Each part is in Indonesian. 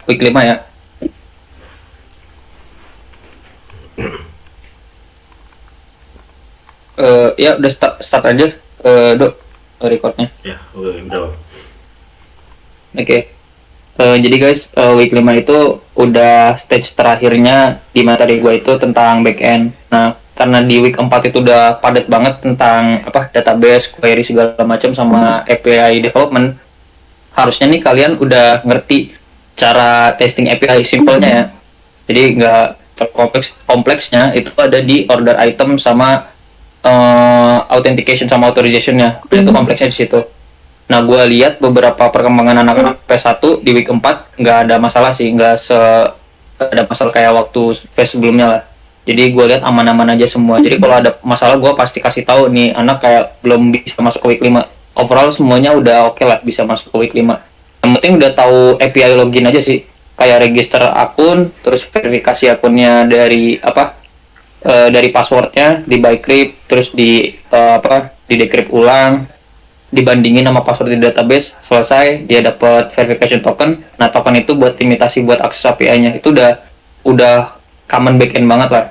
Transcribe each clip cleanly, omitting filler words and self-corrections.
week 5 ya. Ya udah start aja, Dok, recordnya. Ya, udah. Oke. Jadi guys, week 5 itu udah stage terakhirnya di materi gue itu tentang backend. Nah, karena di week 4 itu udah padat banget tentang database, query segala macam sama API development. Harusnya nih kalian udah ngerti cara testing API simpelnya ya. Jadi nggak kompleksnya itu ada di order item sama authentication sama authorizationnya. Itu kompleksnya di situ. Nah, gue lihat beberapa perkembangan anak-anak PS1 di week 4 nggak ada masalah sih, nggak ada masalah kayak waktu phase sebelumnya lah. Jadi gue lihat aman-aman aja semua. Jadi kalau ada masalah gue pasti kasih tahu nih anak kayak belum bisa masuk ke week 5. Overall semuanya udah oke lah bisa masuk ke week 5. Yang penting udah tahu API login aja sih. Kayak register akun, terus verifikasi akunnya dari dari passwordnya di Bcrypt, terus di decrypt ulang, dibandingin sama password di database, selesai dia dapat verification token. Nah, token itu buat imitasi buat akses API-nya. Itu udah common backend banget lah.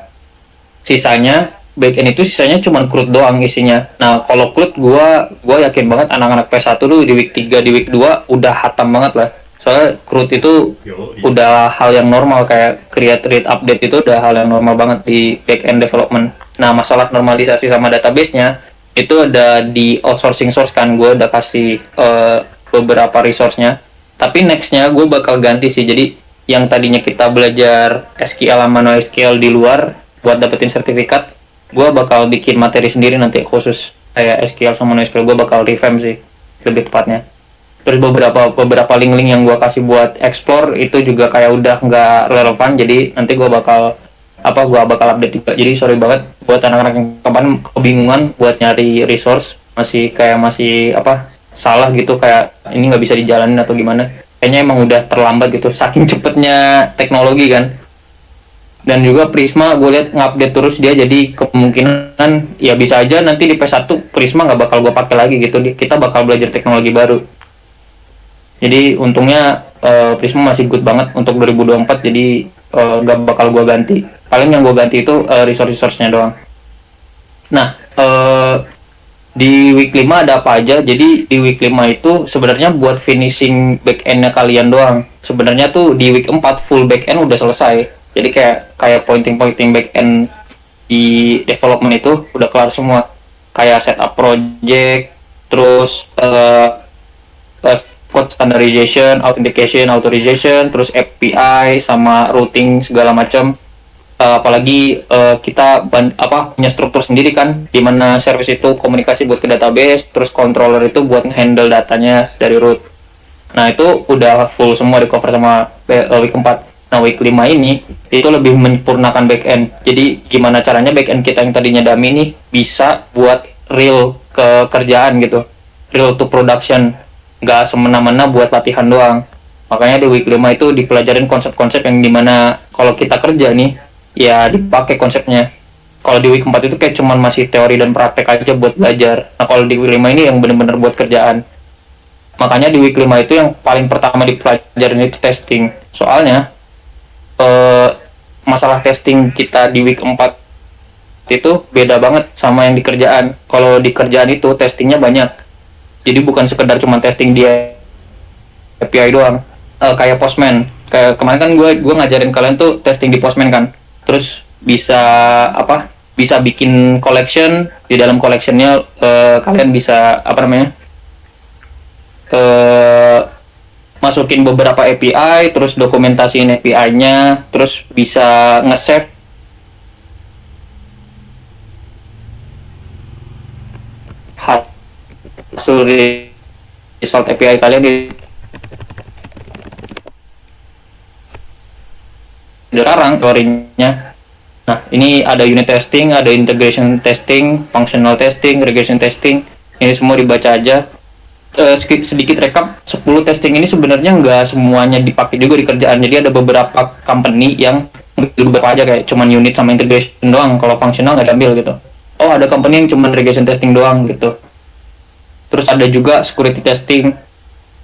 Sisanya backend itu sisanya cuma CRUD doang isinya. Nah, kalau CRUD gua yakin banget anak-anak PS1 tuh di week 3 di week 2 udah hatam banget lah. Soalnya CRUD itu udah hal yang normal, kayak create read update itu udah hal yang normal banget di backend development. Nah, masalah normalisasi sama database-nya itu ada di outsourcing source kan. Gue udah kasih beberapa resource-nya, tapi next-nya gue bakal ganti sih. Jadi yang tadinya kita belajar SQL sama NoSQL di luar buat dapetin sertifikat, gue bakal bikin materi sendiri nanti khusus kayak SQL sama NoSQL. Gue bakal revamp sih lebih tepatnya. Terus beberapa link-link yang gue kasih buat explore itu juga kayak udah nggak relevan, jadi nanti gue bakal update juga. Jadi sorry banget buat anak-anak yang kemarin kebingungan buat nyari resource, masih salah gitu, kayak ini nggak bisa dijalanin atau gimana. Kayaknya emang udah terlambat gitu saking cepetnya teknologi kan. Dan juga Prisma gue lihat ngupdate terus dia, jadi kemungkinan ya bisa aja nanti di PS1 Prisma nggak bakal gue pakai lagi gitu, kita bakal belajar teknologi baru. Jadi untungnya Prisma masih good banget untuk 2024, jadi nggak bakal gue ganti. Paling yang gue ganti itu resource-nya doang. Nah, di week 5 ada apa aja? Jadi di week 5 itu sebenarnya buat finishing back-end-nya kalian doang. Sebenarnya tuh di week 4 full back-end udah selesai. Jadi kayak pointing back-end di development itu udah kelar semua. Kayak setup project, terus code standardization, authentication, authorization, terus API sama routing segala macam. Apalagi kita punya struktur sendiri kan, di mana service itu komunikasi buat ke database, terus controller itu buat handle datanya dari root. Nah, itu udah full semua di cover sama week 4. Nah, week 5 ini itu lebih menyempurnakan backend. Jadi gimana caranya backend kita yang tadinya dummy nih bisa buat real ke kerjaan gitu, real to production, nggak semena-mena buat latihan doang. Makanya di week 5 itu dipelajarin konsep-konsep yang dimana kalau kita kerja nih ya dipakai konsepnya. Kalau di week 4 itu kayak cuman masih teori dan praktek aja buat belajar. Nah, kalau di week 5 ini yang bener-bener buat kerjaan. Makanya di week 5 itu yang paling pertama dipelajarin itu testing. Soalnya masalah testing kita di week 4 itu beda banget sama yang di kerjaan. Kalau di kerjaan itu testingnya banyak. Jadi bukan sekedar cuma testing dia API doang. Kayak Postman. Kayak kemarin kan gue ngajarin kalian tuh testing di Postman kan. Terus bisa bikin collection. Di dalam collectionnya kalian bisa masukin beberapa API, terus dokumentasiin API-nya, terus bisa nge-save hasil result API kalian di sekarang teorinya. Nah, ini ada unit testing, ada integration testing, functional testing, regression testing. Ini semua dibaca aja. Sedikit rekap, 10 testing ini sebenarnya nggak semuanya dipakai juga di kerjaan. Jadi ada beberapa company yang beberapa aja kayak cuman unit sama integration doang. Kalau functional nggak diambil gitu. Oh, ada company yang cuman regression testing doang gitu. Terus ada juga security testing,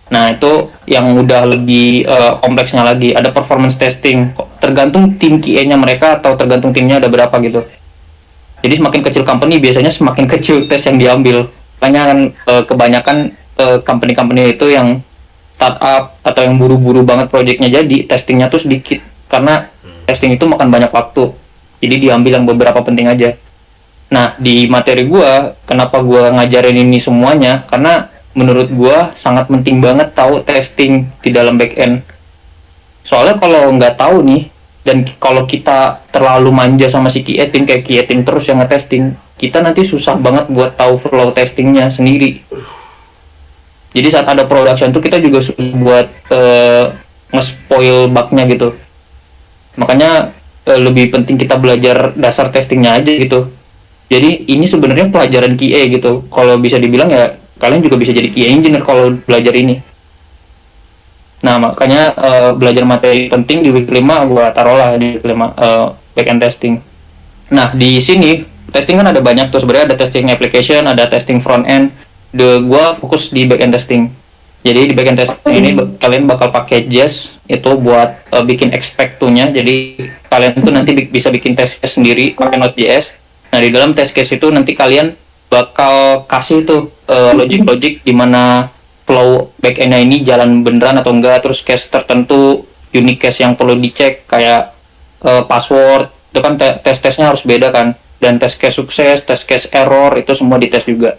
Nah, itu yang udah lebih kompleksnya lagi. Ada performance testing. Tergantung tim QA-nya mereka atau tergantung timnya ada berapa gitu. Jadi semakin kecil company biasanya semakin kecil tes yang diambil. Makanya kan kebanyakan company-company itu yang startup atau yang buru-buru banget proyeknya jadi testingnya tuh sedikit karena testing itu makan banyak waktu. Jadi diambil yang beberapa penting aja. Nah, di materi gua, kenapa gua ngajarin ini semuanya? Karena menurut gua sangat penting banget tahu testing di dalam backend. Soalnya kalau nggak tahu nih, dan kalau kita terlalu manja sama si QA team kayak QA team terus yang ngetesting, kita nanti susah banget buat tahu flow testingnya sendiri. Jadi saat ada production tuh kita juga susah buat nge-spoil bugnya gitu. Makanya lebih penting kita belajar dasar testingnya aja gitu. Jadi ini sebenarnya pelajaran QA gitu. Kalau bisa dibilang ya kalian juga bisa jadi QA engineer kalau belajar ini. Nah, makanya belajar materi penting di week 5 gua taruh lah di week 5 backend testing. Nah, di sini testing kan ada banyak tuh sebenarnya, ada testing application, ada testing front end. Gua fokus di backend testing. Jadi di backend testing ini kalian bakal pakai Jest itu buat bikin expect to-nya. Jadi kalian tuh nanti bisa bikin test case sendiri pakai Node.js. Nah, di dalam test case itu nanti kalian bakal kasih tuh logic-logic di mana flow backend-nya ini jalan beneran atau enggak, terus case tertentu, unique case yang perlu dicek kayak password, itu kan tes-tesnya harus beda kan, dan test case sukses, test case error, itu semua dites juga.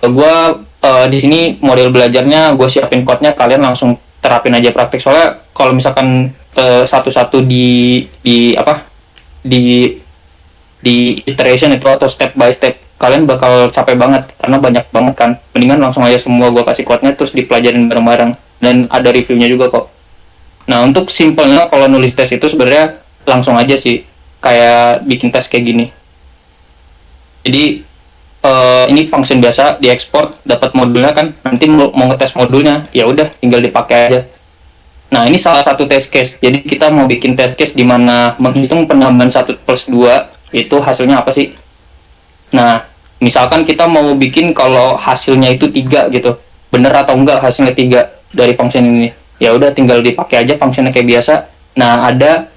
Gua di sini model belajarnya gue siapin code-nya, kalian langsung terapin aja praktik. Soalnya kalau misalkan satu-satu di apa di iteration itu atau step by step kalian bakal capek banget karena banyak banget kan. Mendingan langsung aja semua gue kasih code-nya terus dipelajarin bareng-bareng dan ada reviewnya juga kok. Nah, untuk simpelnya kalau nulis tes itu sebenarnya langsung aja sih kayak bikin tes kayak gini. Jadi ini function biasa diekspor, dapat modulnya kan, nanti mau ngetes modulnya ya udah tinggal dipakai aja. Nah, ini salah satu test case. Jadi kita mau bikin test case di mana menghitung penambahan 1+2 itu hasilnya apa sih. Nah, misalkan kita mau bikin kalau hasilnya itu 3 gitu, bener atau enggak hasilnya 3 dari function ini, ya udah tinggal dipakai aja functionnya kayak biasa. Nah, ada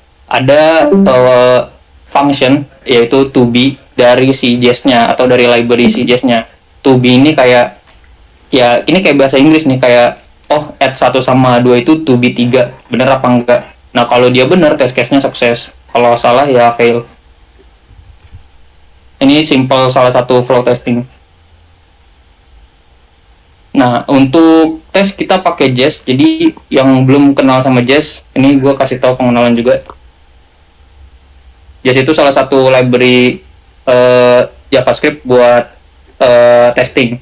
function yaitu to be dari si Jest-nya atau dari library si Jest-nya. To be ini kayak ya ini kayak bahasa Inggris nih, kayak oh add 1 sama 2 itu to be 3, bener apa enggak. Nah, kalau dia bener test case-nya sukses, kalau salah ya fail. Ini simple salah satu flow testing. Nah, untuk tes kita pakai Jest. Jadi yang belum kenal sama Jest, ini gue kasih tahu pengenalan juga. Jest itu salah satu library JavaScript buat testing.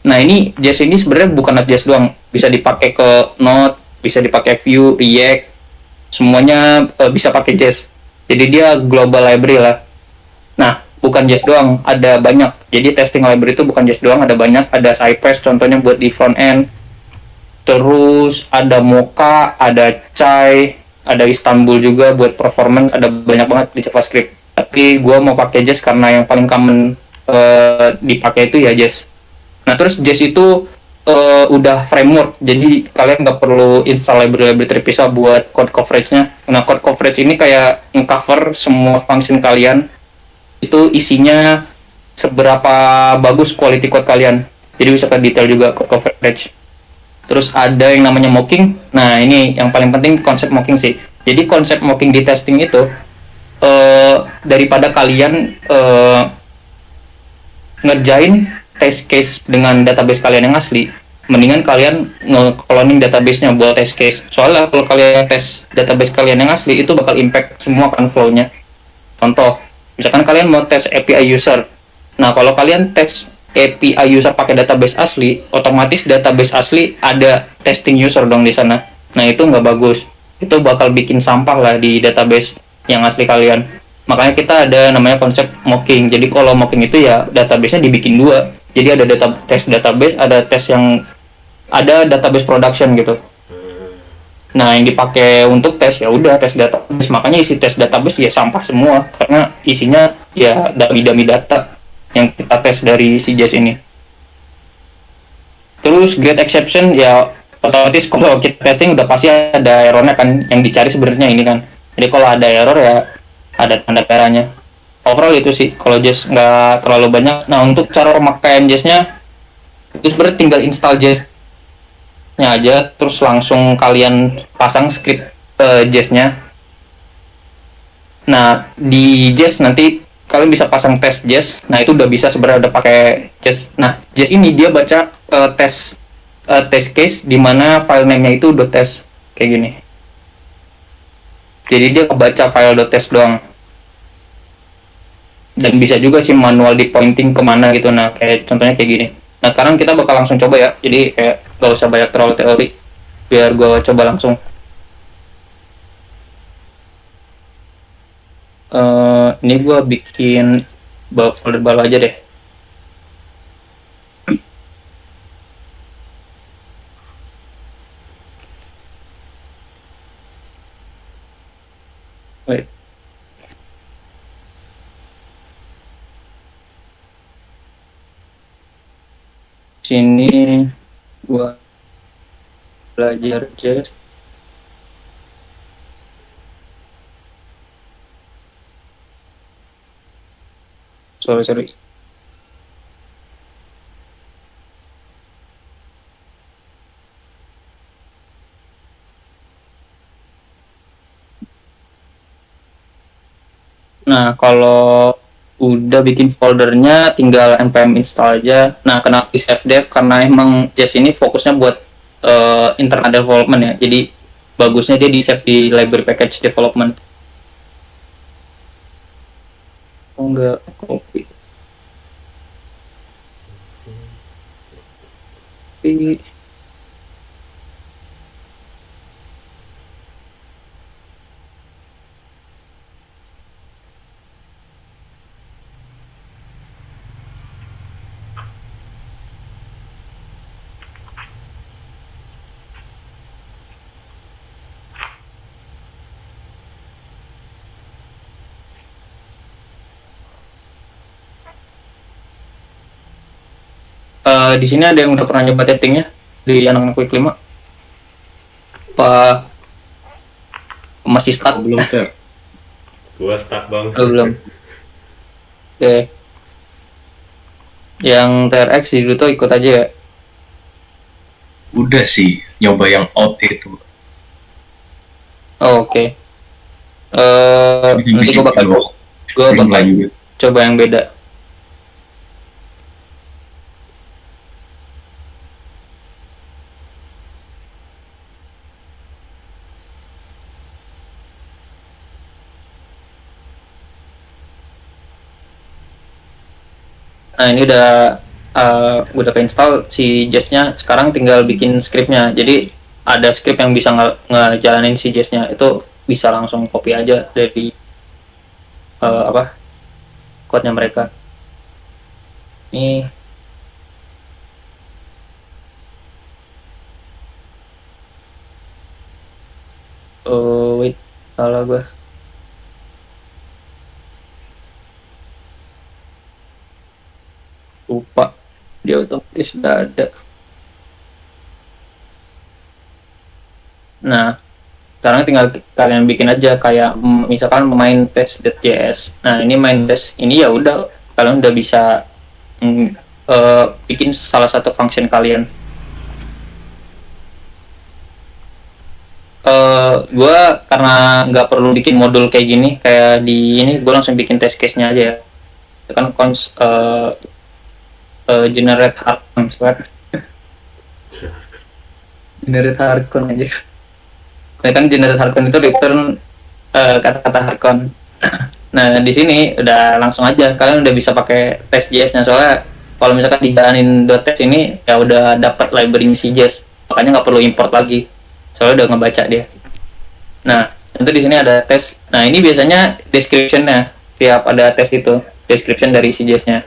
Nah, ini Jest ini sebenarnya bukan Node.js doang, bisa dipakai ke Node, bisa dipakai Vue, React, semuanya bisa pakai Jest. Jadi dia global library lah. Nah, bukan Jest doang, ada banyak. Jadi testing library itu bukan Jest doang, ada banyak. Ada Cypress contohnya buat di front end. Terus ada Mocha, ada Chai, ada Istanbul juga buat performance, ada banyak banget di JavaScript. Tapi gue mau pakai Jest karena yang paling common dipakai itu ya Jest. Nah, terus Jest itu udah framework, jadi kalian nggak perlu install library terpisah buat code coverage-nya. Nah, code coverage ini kayak nge-cover semua function kalian, itu isinya seberapa bagus quality code kalian, jadi bisa ke detail juga code coverage. Terus ada yang namanya mocking. Nah, ini yang paling penting konsep mocking sih. Jadi konsep mocking di testing itu daripada kalian ngerjain test case dengan database kalian yang asli, mendingan kalian nge-cloning database-nya buat test case. Soalnya kalau kalian tes database kalian yang asli, itu bakal impact semua kan flow-nya. Contoh, misalkan kalian mau tes API user. Nah, kalau kalian tes API user pakai database asli, otomatis database asli ada testing user dong di sana. Nah, itu nggak bagus. Itu bakal bikin sampah lah di database yang asli kalian. Makanya kita ada namanya konsep mocking. Jadi kalau mocking itu ya database-nya dibikin 2. Jadi ada tes database, ada database production gitu. Nah, yang dipakai untuk tes ya udah tes database. Makanya isi tes database ya sampah semua karena isinya ya dummy data yang kita tes dari si Jest ini. Terus great exception ya otomatis kalau kita testing udah pasti ada errornya kan, yang dicari sebenarnya ini kan. Jadi kalau ada error ya ada tanda merahnya. Overall itu sih kalau Jest nggak terlalu banyak. Nah untuk cara pemakaian Jest-nya itu sebenarnya tinggal install Jest-nya aja, terus langsung kalian pasang script Jest-nya. Nah di Jest nanti kalian bisa pasang tes Jest. Nah itu udah bisa sebenarnya udah pakai Jest. Nah Jest ini dia baca test case di mana file name-nya itu .test kayak gini. Jadi dia kebaca file .test doang. Dan bisa juga sih manual di pointing kemana gitu. Nah kayak contohnya kayak gini. Nah sekarang kita bakal langsung coba ya. Jadi kayak gak usah banyak terlalu teori. Biar gue coba langsung. Ini gue bikin folder baru aja deh. Wait. Sini gua belajar Jest. Sorry. Nah, kalau udah bikin foldernya tinggal npm install aja. Nah, kenapa di save dev? Karena emang Jest ini fokusnya buat internal development ya. Jadi bagusnya dia di save di library package development. Oh enggak, copy. Di sini ada yang udah pernah nyoba testingnya di anak-anak Quick 5? Apa masih start? Belum, Sir. Gua stuck banget. Belum. Oke. Yang TRX dulu tuh ikut aja ya. Udah sih, nyoba yang out itu. Oh, oke. Nanti gue bakal coba yang beda. Nah ini udah keinstall si Jest-nya. Sekarang tinggal bikin scriptnya. Jadi ada script yang bisa ngejalanin si Jest-nya. Itu bisa langsung copy aja dari code-nya mereka. Ini wait, salah gue. Lupa, dia otomatis udah ada. Nah sekarang tinggal kalian bikin aja kayak misalkan main test.js. Nah ini main test ini ya udah kalian udah bisa bikin salah satu function kalian. Gue karena nggak perlu bikin modul kayak gini, kayak di ini gue langsung bikin test case-nya aja ya. Itu kan generate hardcon misalkan. Generate hardcon aja. Nah kan generate hardcon itu return kata-kata hardcon. Nah di sini udah langsung aja kalian udah bisa pakai test JS-nya, soalnya kalau misalkan dijalanin .test ini ya udah dapat library si JS, makanya nggak perlu import lagi, soalnya udah ngebaca dia. Nah itu di sini ada tes. Nah ini biasanya description-nya tiap ada tes itu, description dari si JS-nya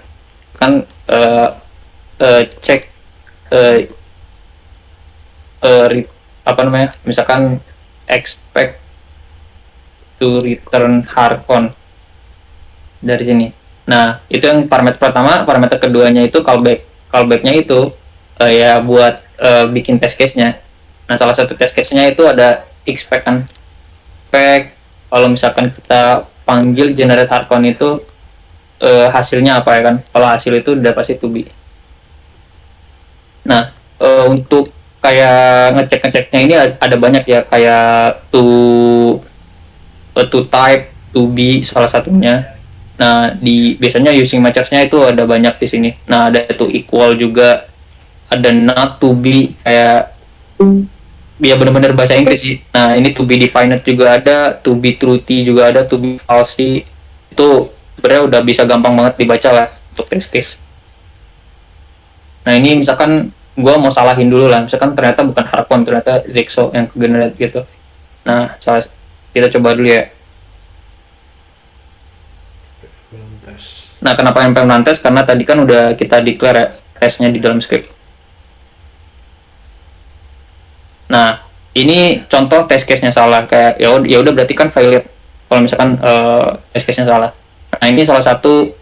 kan cek misalkan expect to return hardcon dari sini. Nah itu yang parameter pertama. Parameter keduanya itu callback. Callbacknya itu ya buat bikin test case-nya. Nah, salah satu test case-nya itu ada expect kan. Expect kalau misalkan kita panggil generate hardcon itu hasilnya apa ya kan? Kalau hasil itu udah pasti to be. Nah, untuk kayak ngecek-ngeceknya ini ada banyak ya, kayak to type, to be salah satunya. Nah, di biasanya using methods-nya itu ada banyak di sini. Nah, ada to equal juga, ada not to be, kayak ya benar-benar bahasa Inggris sih. Nah, ini to be defined juga ada, to be truthy juga ada, to be falsy. Itu sebenarnya udah bisa gampang banget dibaca lah untuk test case. Nah, ini misalkan gua mau salahin dulu lah, misalkan ternyata bukan Harpon, ternyata Zexo yang generate gitu. Nah, kita coba dulu ya. Tes. Nah, kenapa npm run test? Karena tadi kan udah kita declare ya, testnya di dalam script. Nah, ini contoh test case-nya salah, kayak ya udah berarti kan valid kalau misalkan test case-nya salah. Nah, ini salah satu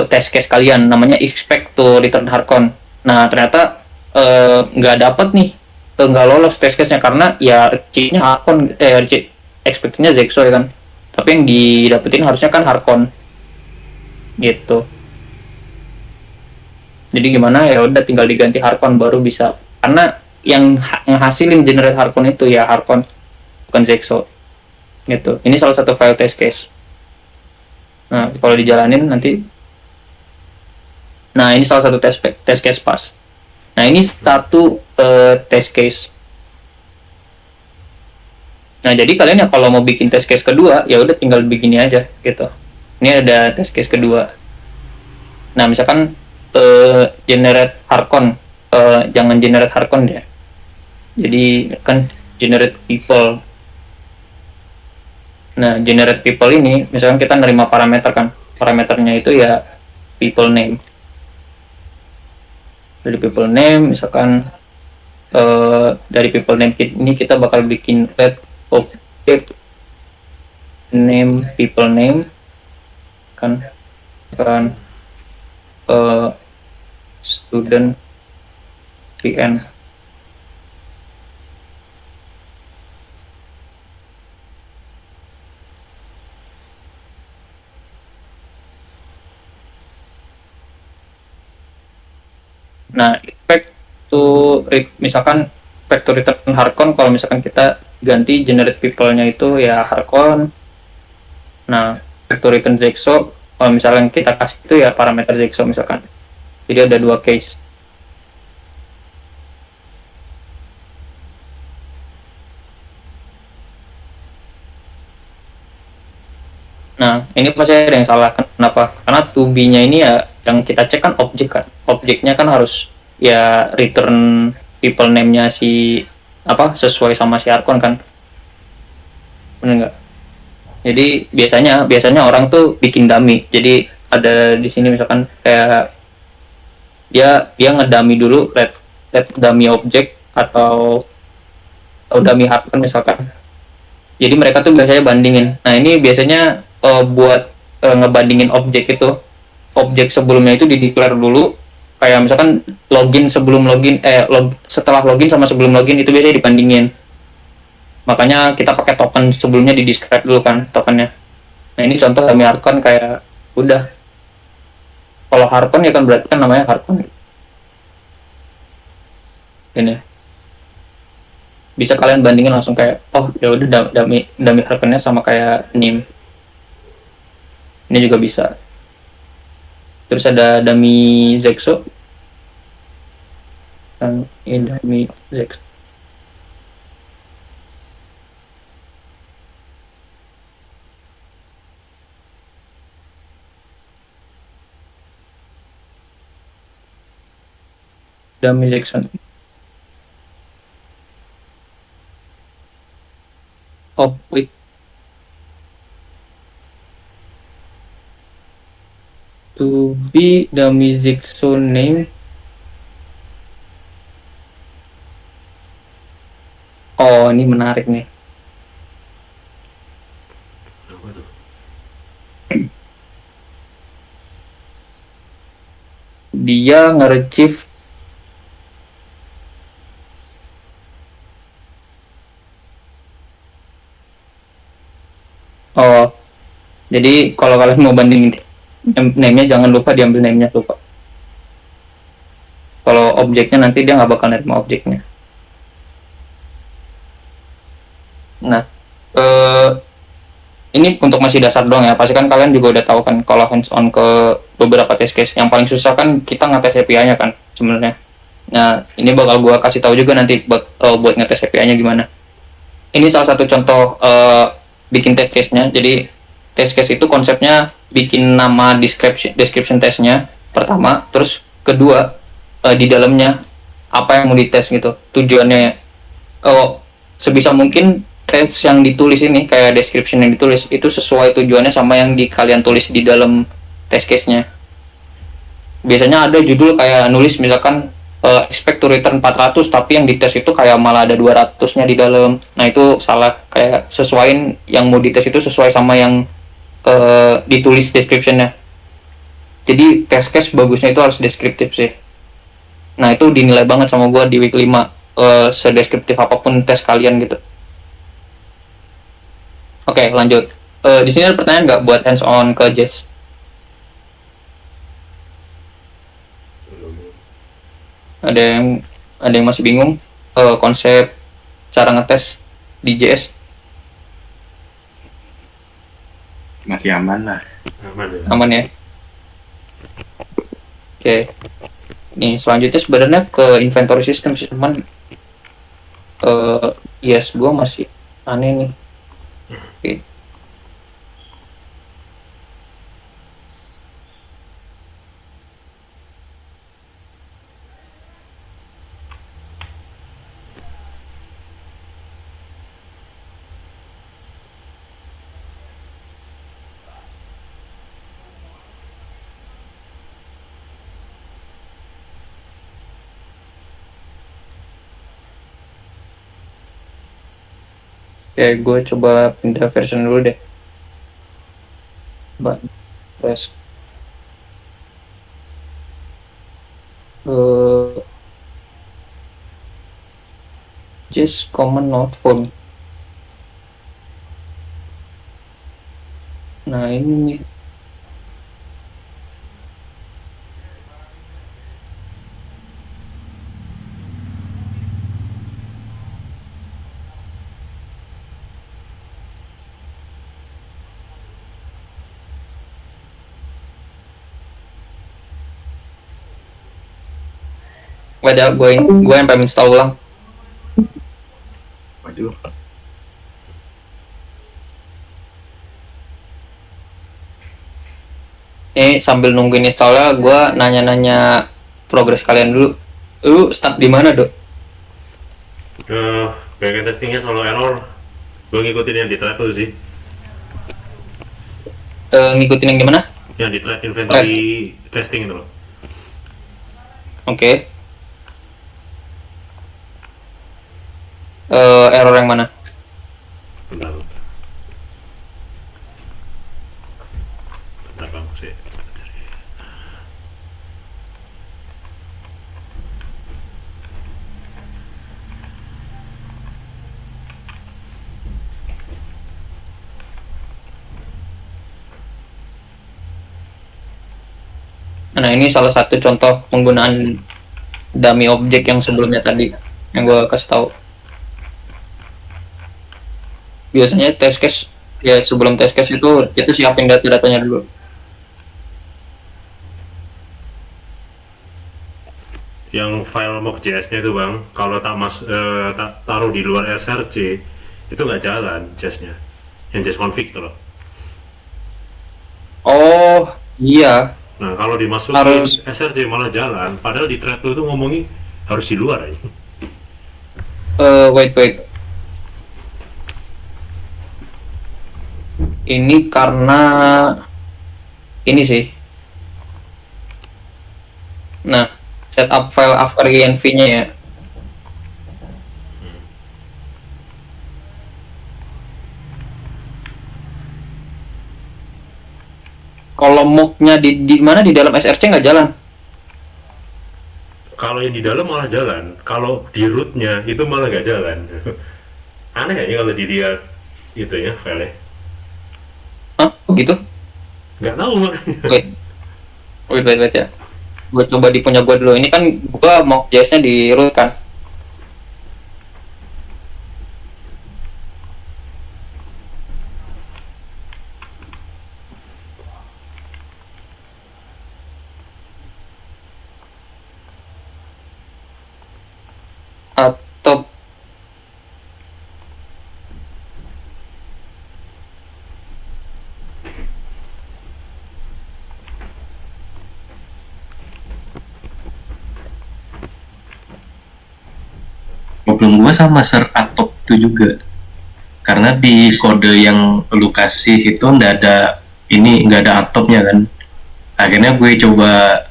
test case kalian namanya expect to return hardcon. Nah, ternyata nggak dapat nih, nggak lolos test case-nya karena ya cheat-nya hardcon, expect-nya Zexo ya kan. Tapi yang didapetin harusnya kan hardcon. Gitu. Jadi gimana, ya udah tinggal diganti hardcon baru bisa, karena yang ngehasilin generate hardcon itu ya hardcon, bukan Zexo gitu. Ini salah satu file test case. Nah, kalau dijalanin nanti, nah ini salah satu test case pas. Nah, ini satu test case. Nah, jadi kalian ya kalau mau bikin test case kedua ya udah tinggal begini aja gitu. Ini ada test case kedua. Nah, misalkan generate hardcon, jangan generate hardcon ya. Jadi kan generate people. Nah, generate people ini misalkan kita nerima parameter kan. Parameternya itu ya people name. Dari people name misalkan dari people name ini kita bakal bikin let object name people name kan student VN. Nah, expect to misalkan expect to return hardcon kalau misalkan kita ganti generate people-nya itu ya hardcon. Nah, expect to return Zexo kalau misalkan kita kasih itu ya parameter Zexo misalkan. Jadi ada dua case. Nah, ini pasti ada yang salah. Kenapa? Karena to be-nya ini ya yang kita cek kan objek kan. Objeknya kan harus ya return people name-nya si apa sesuai sama si Arkon kan. Benar nggak? Jadi biasanya orang tuh bikin dummy. Jadi ada di sini misalkan kayak dia ngedummy dulu let dummy object atau dummy Arkon misalkan. Jadi mereka tuh biasanya bandingin. Nah, ini biasanya buat ngebandingin objek itu, objek sebelumnya itu di-declare dulu, kayak misalkan login sebelum login, setelah login sama sebelum login itu biasanya dibandingin. Makanya kita pakai token sebelumnya di-describe dulu kan tokennya. Nah, ini contoh dummy Harkon, kayak udah, kalau Harkon ya kan berarti kan namanya Harkon. Ini bisa kalian bandingin langsung kayak, oh ya udah dummy Harkonnya sama kayak NIM. Ini juga bisa. Terus ada dummy Zexo. Dan ini dummy Zexo. Dummy Zexo. Oh, wait. To be dummy Zexo name. Oh, ini menarik nih. Apa tuh? Dia nge-retrieve Oh, jadi kalau kalian mau bandingin name-nya jangan lupa diambil name-nya tuh Pak. Kalau objeknya nanti dia nggak bakal nerima objeknya. Nah, eh, ini untuk masih dasar doang ya. Pasti kan kalian juga udah tahu kan kalau hands on ke beberapa test case. Yang paling susah kan kita ngetes API-nya kan sebenarnya. Nah, ini bakal gua kasih tahu juga nanti buat ngetes API-nya gimana. Ini salah satu contoh bikin test case-nya. Jadi test case itu konsepnya bikin nama description testnya pertama, terus kedua di dalamnya apa yang mau dites gitu. Tujuannya oh, sebisa mungkin tes yang ditulis ini kayak description yang ditulis itu sesuai tujuannya sama yang kalian tulis di dalam test case-nya. Biasanya ada judul kayak nulis misalkan expect to return 400 tapi yang dites itu kayak malah ada 200-nya di dalam. Nah, itu salah, kayak sesuaiin yang mau dites itu sesuai sama yang ditulis description-nya. Jadi test case bagusnya itu harus deskriptif sih. Nah, itu dinilai banget sama gua di week 5 sedeskriptif apapun tes kalian gitu. Oke, lanjut. Di sini ada pertanyaan nggak buat hands on ke Jess? Ada yang masih bingung konsep cara ngetes di JS? Masih aman lah. Aman ya. Aman ya? Oke. Nih, selanjutnya sebenarnya ke inventory system sih, cuman yes, gua masih aneh nih. Oke. Oke, gue coba pindah version dulu deh. Coba press just common not phone. Nah, ini nih. Wadah, gue yang pengen install ulang. Waduh. Ini sambil nungguin installnya, gue nanya-nanya progres kalian dulu. Lu stuck di mana, Dok? Bagian testingnya selalu error. Gue ngikutin yang di thread tuh sih. Ngikutin yang gimana? Yang di thread inventory testing itu loh. Oke. Error yang mana? Bentar. Bentar bang sih. Nah, ini salah satu contoh penggunaan dummy object yang sebelumnya tadi yang gue kasih tahu. Biasanya test case ya, sebelum test case itu kita siapin data-datanya dulu. Yang file mock.js-nya itu bang, kalau tak taruh di luar src itu nggak jalan JS-nya, yang JS config itu loh. Oh iya, Nah kalau dimasukin harus src malah jalan, padahal di thread itu ngomongin harus di luar aja. wait. Ini karena ini sih. Nah, setup file after env-nya ya. Kalau mock-nya di mana di dalam src nggak jalan. Kalau yang di dalam malah jalan, kalau di rootnya itu malah nggak jalan. Aneh ya kalau dilihat itu ya file. gitu? Nggak tahu makanya. Wait, wait ya. Gue coba di punya gue dulu. Ini kan gue mau JS-nya di root kan. Atau Problem gua sama ser atop itu juga. Karena di kode yang lu kasih itu nggak ada atopnya kan. Akhirnya gue coba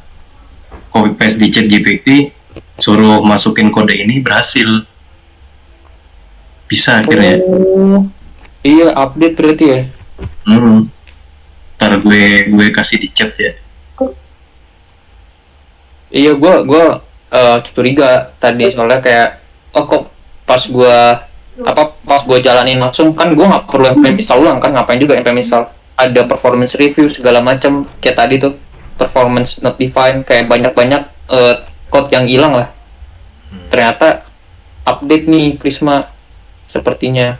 copy paste di chat GPT, suruh masukin kode ini, berhasil. Bisa akhirnya. oh, iya update berarti ya. Ntar gue kasih di chat ya. Iya gue curiga tadi soalnya kayak kok pas gue jalanin langsung kan gue nggak perlu npm install ulang kan, ngapain juga npm install, ada performance review segala macam kayak tadi tuh performance not defined, kayak banyak code yang hilang lah. Ternyata update nih Prisma sepertinya.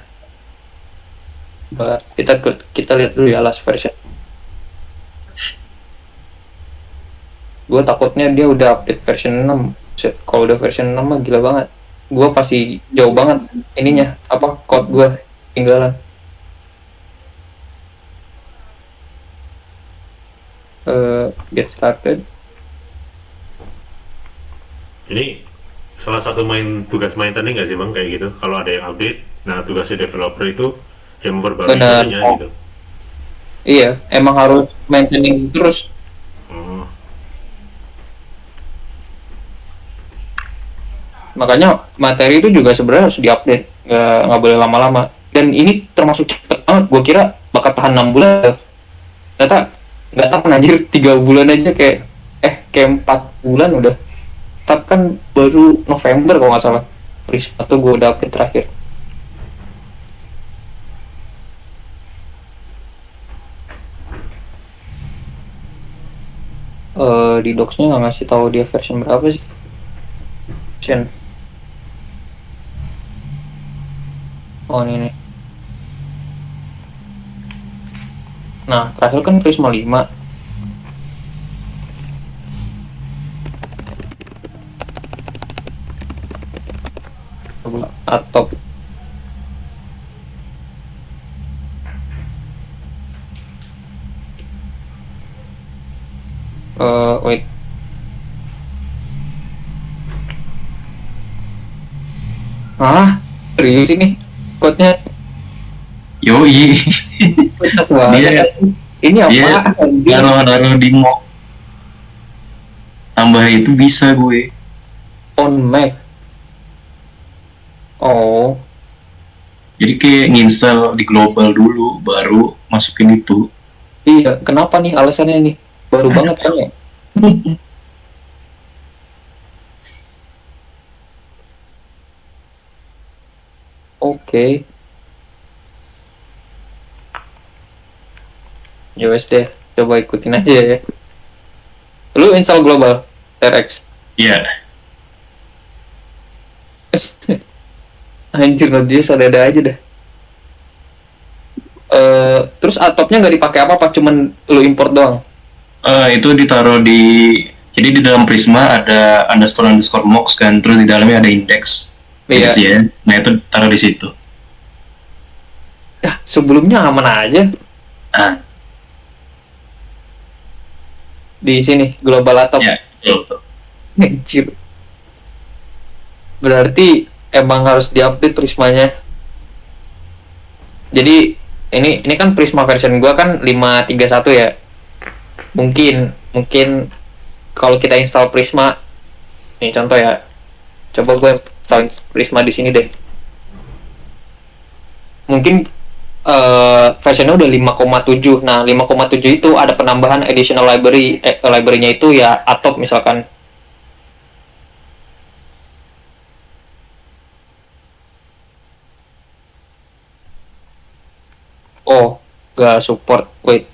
Kita lihat dulu ya last version. Gue takutnya dia udah update version 6. Kalau udah version 6 mah gila banget. Gue pasti jauh banget ininya, code gue tinggalan. Get started. Ini salah satu tugas maintenance nggak sih bang kayak gitu? Kalau ada yang update, nah tugasnya developer itu yang memperbarui Benar. kodenya gitu. Iya, emang harus maintaining terus. Oh, Makanya materi itu juga sebenarnya harus diupdate, nggak boleh lama-lama. Dan ini termasuk cepet banget. Gue kira bakal tahan 6 bulan. Ternyata nggak tahan anjir, 3 bulan aja kayak 4 bulan udah. Tapi kan baru November kalau nggak salah. Prisma tuh gue udah update terakhir. Di docs-nya nggak ngasih tahu dia version berapa sih. Version. Oh ini nih. Nah, terakhir kan Prisma 5. Coba atop. Wait. Serius ini? Code-nya Yoi. kocak banget. Ini Dia apa? naruh di mock. Tambah itu bisa gue. On Mac. Oh, Jadi kayak nginstal di global dulu, baru masukin itu. iya. Kenapa nih alasannya nih? Baru banget kan ya? Oke. Ya wes deh, coba ikutin aja ya. Lu install global TRX. Iya. Anjir, Node.js ada aja dah. Terus atopnya nggak dipakai apa-apa, cuman lu import doang. Itu ditaruh jadi di dalam Prisma ada underscore mocks kan, terus di dalamnya ada index. Iya. Ya. Nah itu taruh di situ. Ya, sebelumnya aman aja. Nah, Di sini global atop. ya betul. Anjir. Berarti emang harus diupdate Prismanya. Jadi ini kan Prisma version gua kan 5.31 ya. Mungkin kalau kita install Prisma, nih contoh ya. Coba gue install Prisma di sini deh. Mungkin versionnya udah 5.7. Nah, 5.7 itu ada penambahan additional library. Library-nya itu ya atop misalkan. Oh, gak support. Wait,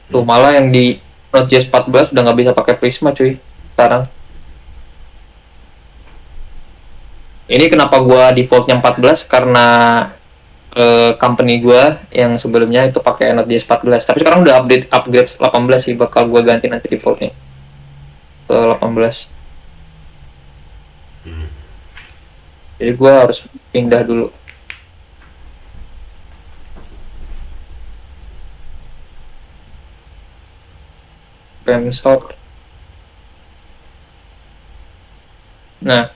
Tuh malah yang di Node.js 14 udah nggak bisa pakai Prisma cuy sekarang. Ini kenapa gua defaultnya 14 karena company gua yang sebelumnya itu pakai Node.js 14. Tapi sekarang udah upgrade 18 sih, bakal gua ganti nanti defaultnya ke 18. Jadi gua harus pindah dulu. Framestock. Nah,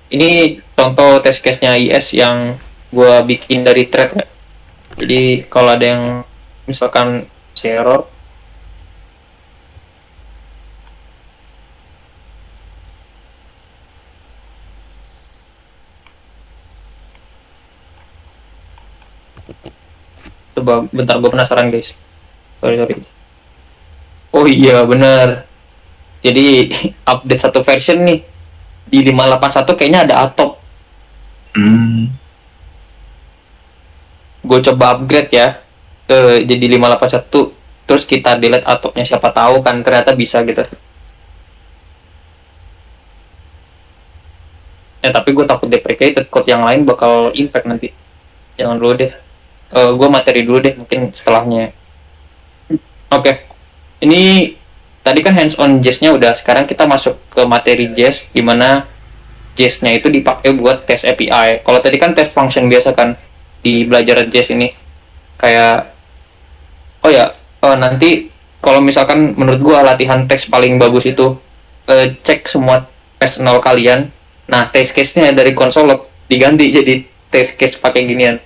ini contoh test case-nya IS yang gua bikin dari thread ya. Jadi kalau ada yang misalkan error, coba bentar, gue penasaran guys. Sorry. Oh iya bener. Jadi update satu version nih di 581 kayaknya ada atop. Gue coba upgrade ya jadi 581, terus kita delete atopnya, siapa tahu kan ternyata bisa gitu. Ya tapi gue takut deprecated code yang lain bakal impact nanti. Jangan dulu deh. Gue materi dulu deh mungkin setelahnya. Oke. Ini tadi kan hands on Jest-nya udah, sekarang kita masuk ke materi Jest, di mana Jest-nya itu dipakai buat tes API. Kalau tadi kan tes function biasa kan di belajar Jest ini. Kayak nanti kalau misalkan menurut gua latihan tes paling bagus itu cek semua personal kalian. Nah, test case-nya dari konsol diganti jadi test case pakai ginian.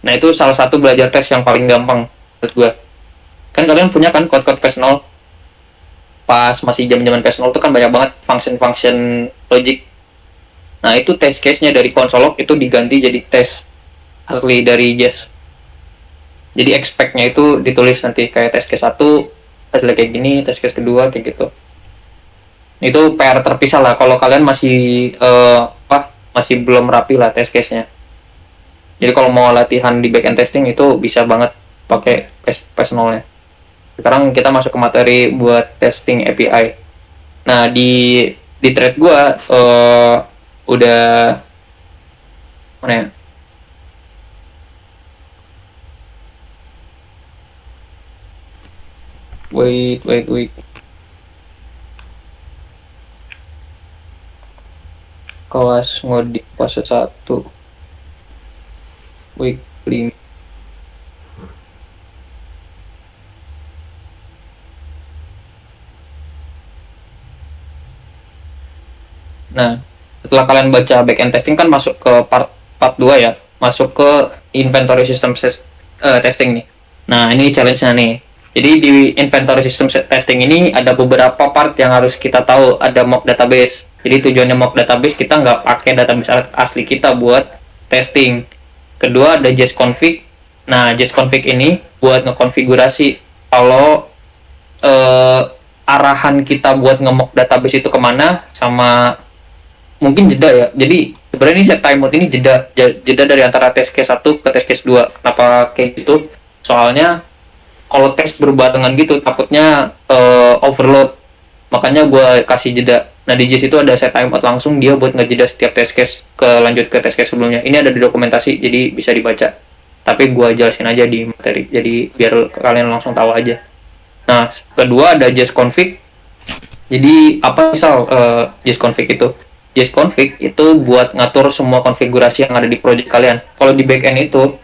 Nah, itu salah satu belajar tes yang paling gampang menurut gua. Kan kalian punya kan code-code personal pas masih zaman-zaman personal itu kan banyak banget function-function logic. Nah, itu test case-nya dari konsol itu diganti jadi tes asli dari Jest. Jadi expect-nya itu ditulis nanti kayak test case 1 hasilnya kayak gini, test case kedua kayak gitu. Itu PR terpisah lah kalau kalian masih masih belum rapi lah test case-nya. Jadi kalau mau latihan di backend testing itu bisa banget pakai personalnya. Sekarang kita masuk ke materi buat testing API. Nah, di thread gua udah mana ya? Wait. Kelas ngodik fase 1. Weekly. Nah, setelah kalian baca backend testing kan masuk ke part 2 ya, masuk ke inventory system testing nih. Nah, ini challenge-nya nih. Jadi di inventory system testing ini ada beberapa part yang harus kita tahu. Ada mock database. Jadi tujuannya mock database, kita nggak pakai database asli kita buat testing. Kedua ada Jest config. Nah, Jest config ini buat ngekonfigurasi kalau arahan kita buat nge-mock database itu kemana, sama mungkin jeda ya. Jadi sebenarnya ini set timeout ini jeda dari antara test case 1 ke test case 2. Kenapa kayak gitu? Soalnya kalau tes berbarengan gitu takutnya overload. Makanya gue kasih jeda. Nah, di Jest itu ada set timeout langsung, dia buat ngejeda setiap test case lanjut ke test case sebelumnya. Ini ada di dokumentasi, jadi bisa dibaca. Tapi gue jelasin aja di materi, jadi biar kalian langsung tahu aja. Nah, kedua ada Jest config. Jadi apa misal Jest config itu? Jest config itu buat ngatur semua konfigurasi yang ada di project kalian. Kalau di backend itu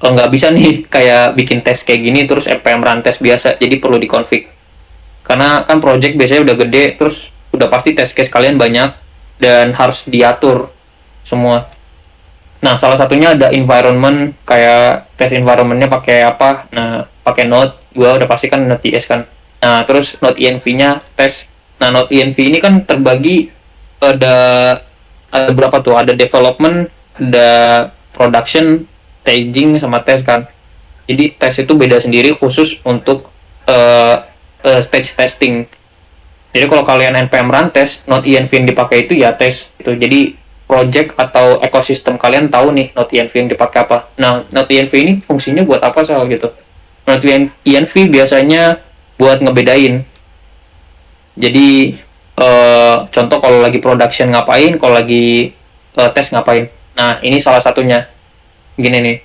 nggak bisa nih kayak bikin tes kayak gini terus npm run test biasa, jadi perlu dikonfig. Karena kan project biasanya udah gede, terus udah pasti test case kalian banyak dan harus diatur semua. Nah, salah satunya ada environment, kayak test environmentnya pakai apa. Nah, pakai Node, gua udah pasti kan Node.js kan. Nah, terus Node env-nya tes. Nah, Node env ini kan terbagi ada berapa tuh? Ada development, ada production, staging, sama tes kan. Jadi tes itu beda sendiri khusus untuk stage testing. Jadi kalau kalian npm run test, Node env yang dipakai itu ya tes itu. Jadi project atau ekosistem kalian tahu nih Node.env yang dipakai apa. Nah, Node.env ini fungsinya buat apa soal gitu. Node.env biasanya buat ngebedain. Jadi contoh kalau lagi production ngapain, kalau lagi tes ngapain. Nah, ini salah satunya. Gini nih.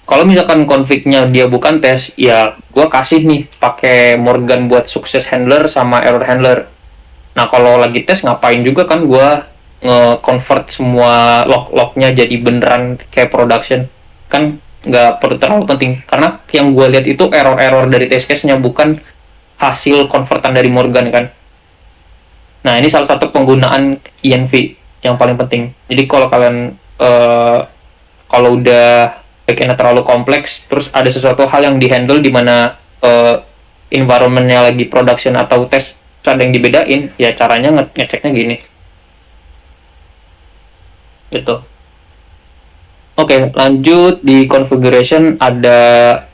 Kalau misalkan config-nya dia bukan tes, ya gua kasih nih pakai Morgan buat success handler sama error handler. Nah, kalau lagi tes ngapain juga kan gua nge-convert semua log-lognya jadi beneran kayak production. Kan nggak perlu terlalu penting. Karena yang gua lihat itu error-error dari test case-nya, bukan hasil konvertan dari Morgan kan. Nah, ini salah satu penggunaan env yang paling penting. Jadi kalau kalian kalau udah backend terlalu kompleks, terus ada sesuatu hal yang dihandle di mana environment-nya lagi production atau tes, terus ada yang dibedain, ya caranya ngeceknya gini. Gitu. Oke, lanjut di configuration ada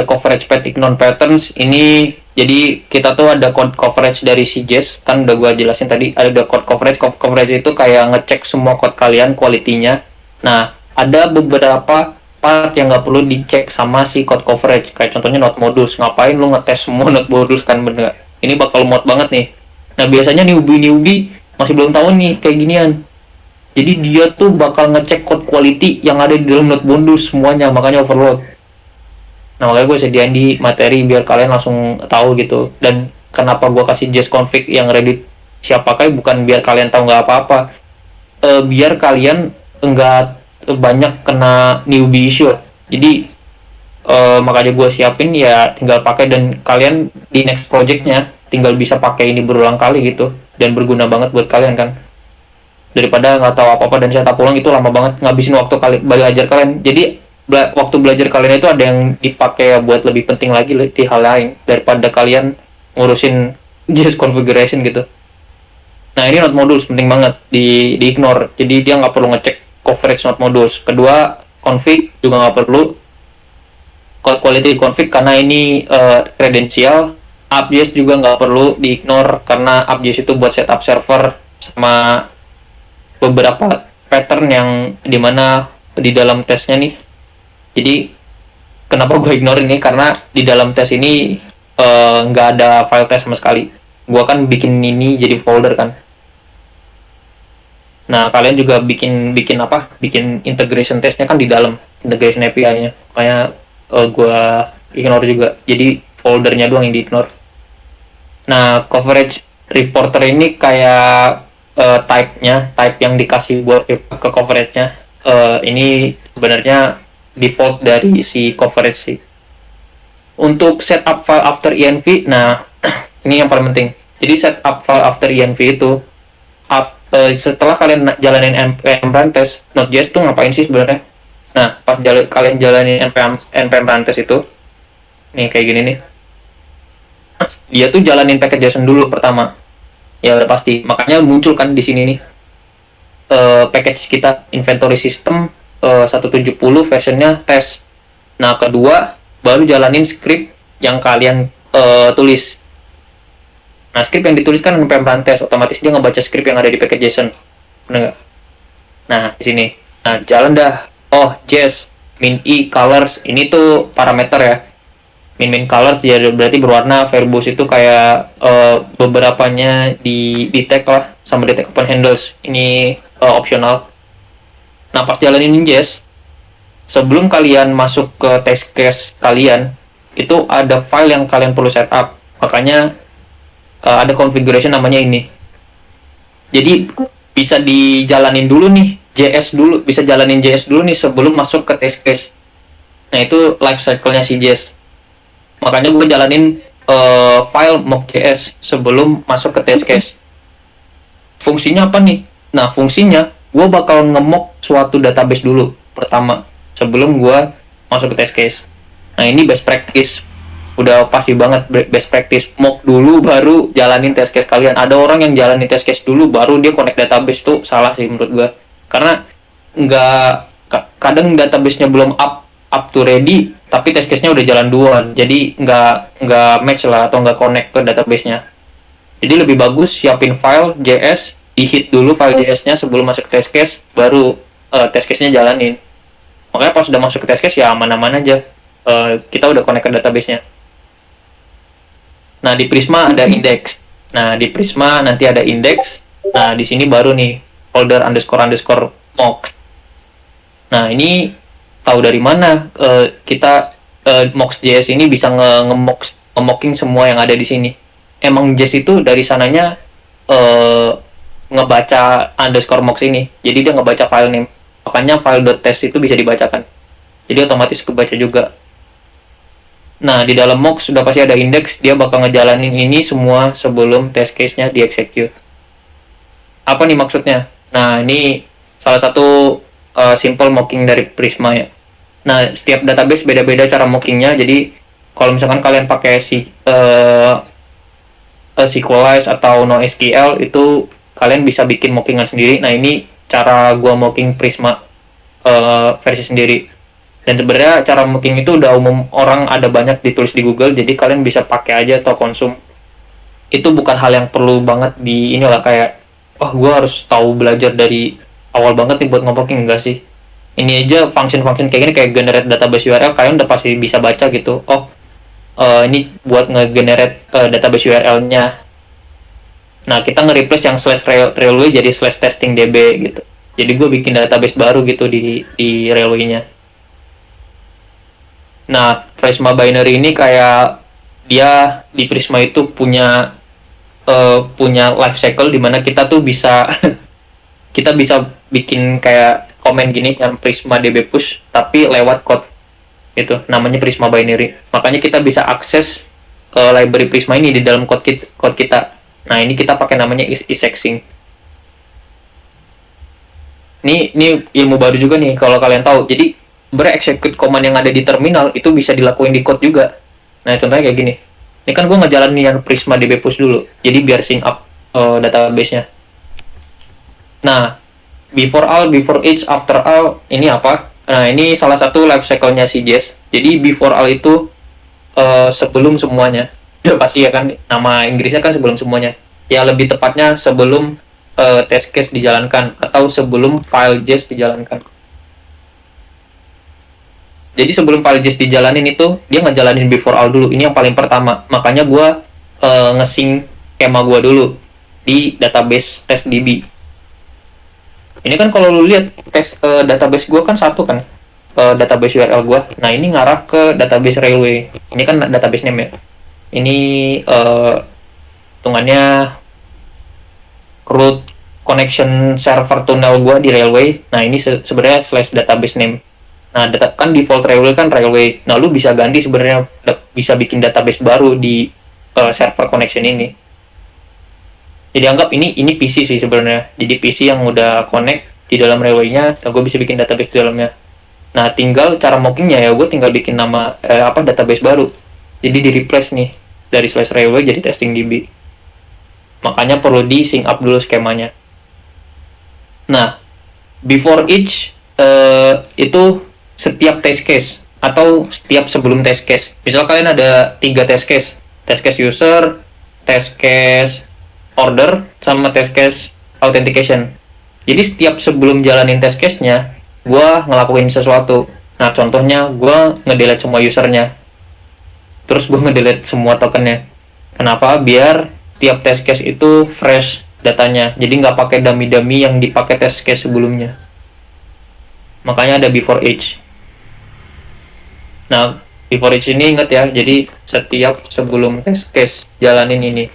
coverage path ignore patterns. Ini jadi kita tuh ada code coverage dari CJS, kan udah gua jelasin tadi, ada code coverage. Code coverage itu kayak ngecek semua code kalian quality-nya. Nah, ada beberapa part yang nggak perlu dicek sama si code coverage, kayak contohnya node modus. Ngapain lu ngetes semua node modus kan, bener? Ini bakal mod banget nih. Nah, biasanya newbie masih belum tahu nih kayak ginian. Jadi dia tuh bakal ngecek code quality yang ada di dalam node modus semuanya, makanya overload. Nah, makanya gue sediain di materi biar kalian langsung tahu gitu. Dan kenapa gue kasih just config yang Reddit siap pakai, bukan biar kalian tahu nggak apa-apa, biar kalian nggak banyak kena newbie issue. Jadi makanya gue siapin ya tinggal pakai, dan kalian di next projectnya tinggal bisa pakai ini berulang kali gitu, dan berguna banget buat kalian kan, daripada nggak tahu apa-apa dan cetak ulang. Itu lama banget, ngabisin waktu belajar kalian. Jadi waktu belajar kalian itu ada yang dipakai buat lebih penting lagi di hal lain daripada kalian ngurusin just configuration gitu. Nah, ini node modules penting banget di ignore. Jadi dia nggak perlu ngecek coverage node modules. Kedua, config juga nggak perlu. Code quality config karena ini kredensial. AppJS juga nggak perlu di ignore karena AppJS itu buat setup server sama beberapa pattern yang dimana di dalam tesnya nih. Jadi kenapa gue ignore ini, karena di dalam tes ini nggak ada file test sama sekali. Gue kan bikin ini jadi folder kan. Nah, kalian juga bikin integration testnya kan di dalam integration API-nya. Makanya gue ignore juga. Jadi foldernya doang yang di ignore. Nah, coverage reporter ini kayak type yang dikasih buat report ke coverage-nya. Ini sebenarnya default dari si coverage sih. Untuk setup file after env, nah ini yang paling penting. Jadi setup file after env itu setelah kalian jalanin npm run test, Node.js tuh ngapain sih sebenarnya? Nah, pas kalian jalanin npm run test itu, nih kayak gini nih, dia tuh jalanin package.json dulu pertama. Ya udah pasti, makanya muncul kan di sini nih package kita inventory system 170 versionnya test. Nah, kedua baru jalanin script yang kalian tulis. Nah, script yang dituliskan npm run test, otomatis dia ngebaca script yang ada di package.json. Bener nggak? Nah, di sini. Nah, jalan dah. Oh, JS min i colors, ini tuh parameter ya. Min colors dia berarti berwarna, verbose itu kayak beberapanya di tag lah sama di tag open handles. Ini optional. Nah, pas jalanin JS, sebelum kalian masuk ke test case kalian, itu ada file yang kalian perlu setup. Makanya ada configuration namanya ini. Jadi bisa dijalanin dulu nih JS dulu, bisa jalanin JS dulu nih sebelum masuk ke test case. Nah, itu life cycle-nya si JS. Makanya gue jalanin file mock.js sebelum masuk ke test case. Fungsinya apa nih? Nah, fungsinya gue bakal nge-mock suatu database dulu pertama sebelum gue masuk ke test case. Nah, ini best practice, udah pasti banget best practice. Mock dulu baru jalanin test case kalian. Ada orang yang jalanin test case dulu baru dia connect database, tuh salah sih menurut gue, karena kadang database-nya belum up to ready tapi test case-nya udah jalan duluan, jadi nggak match lah atau nggak connect ke database-nya. Jadi lebih bagus siapin file JS di hit dulu file JS-nya sebelum masuk ke test case, baru test case-nya jalanin. Makanya pas udah masuk ke test case ya aman-aman aja. Kita udah connect ke database-nya. Nah, di Prisma ada index. Nah, di Prisma nanti ada index. Nah, di sini baru nih folder underscore mock. Nah, ini tahu dari mana kita Mox.js ini bisa nge-mocking semua yang ada di sini. Emang JS itu dari sananya ngebaca underscore mox ini. Jadi dia ngebaca file name. Makanya file.test itu bisa dibacakan. Jadi otomatis kebaca juga. Nah, di dalam mock sudah pasti ada index, dia bakal ngejalanin ini semua sebelum test case-nya di-execute. Apa nih maksudnya? Nah, ini salah satu simple mocking dari Prisma ya. Nah, setiap database beda-beda cara mockingnya, jadi kalau misalkan kalian pakai SQLite atau NoSQL, itu kalian bisa bikin mockingan sendiri. Nah, ini cara gua mocking Prisma versi sendiri. Dan sebenarnya cara mocking itu udah umum, orang ada banyak ditulis di Google, jadi kalian bisa pakai aja atau konsum. Itu bukan hal yang perlu banget di inilah kayak, oh gue harus tahu belajar dari awal banget nih buat nge-mocking, enggak sih. Ini aja function-function kayak gini, kayak generate database URL, kalian udah pasti bisa baca gitu. Oh, ini buat nge-generate database URL-nya. Nah, kita nge-replace yang /railway jadi /testingdb gitu. Jadi gue bikin database baru gitu di railway-nya. Nah, Prisma binary ini kayak dia di Prisma itu punya life cycle di mana kita tuh bisa kita bisa bikin kayak komen gini yang Prisma DB push tapi lewat code itu namanya Prisma binary. Makanya kita bisa akses library Prisma ini di dalam code kita. Nah, ini kita pakai namanya isexing. Ini ilmu baru juga nih kalau kalian tahu. Jadi execute command yang ada di terminal itu bisa dilakuin di code juga. Nah, contohnya kayak gini. Ini kan gue ngejalanin yang Prisma DB push dulu. Jadi biar sync up database-nya. Nah, before all, before each, after all, ini apa? Nah, ini salah satu life cycle-nya si JS. Jadi before all itu sebelum semuanya. Udah pasti ya kan, nama Inggrisnya kan sebelum semuanya. Ya lebih tepatnya sebelum test case dijalankan atau sebelum file JS dijalankan. Jadi sebelum file JS dijalanin itu, dia ngejalanin before all dulu. Ini yang paling pertama. Makanya gue nge-sync skema gue dulu di database testdb. Ini kan kalau lu lihat database gue kan satu kan, database URL gue. Nah, ini ngarah ke database railway. Ini kan database name ya. Ini hitungannya root connection server tunnel gue di railway. Nah, ini sebenarnya /database name. Nah, kan default railway kan railway. Nah, lu bisa ganti sebenarnya, bisa bikin database baru di server connection ini. Jadi anggap ini PC sih sebenarnya. Jadi PC yang udah connect di dalam railway-nya, gue bisa bikin database di dalamnya. Nah, tinggal cara mockingnya ya, gue tinggal bikin nama database baru. Jadi di replace nih dari /railway jadi testingdb. Makanya perlu di sync up dulu skemanya. Nah, before each itu setiap test case atau setiap sebelum test case. Misal kalian ada 3 test case user, test case order, sama test case authentication. Jadi setiap sebelum jalanin test case-nya, gue ngelakuin sesuatu. Nah, contohnya gue ngedelete semua usernya, terus gue ngedelete semua tokennya. Kenapa? Biar setiap test case itu fresh datanya, jadi nggak pakai dummy-dummy yang dipakai test case sebelumnya. Makanya ada before each. Nah, before each ini ingat ya, jadi setiap sebelum test case jalanin ini.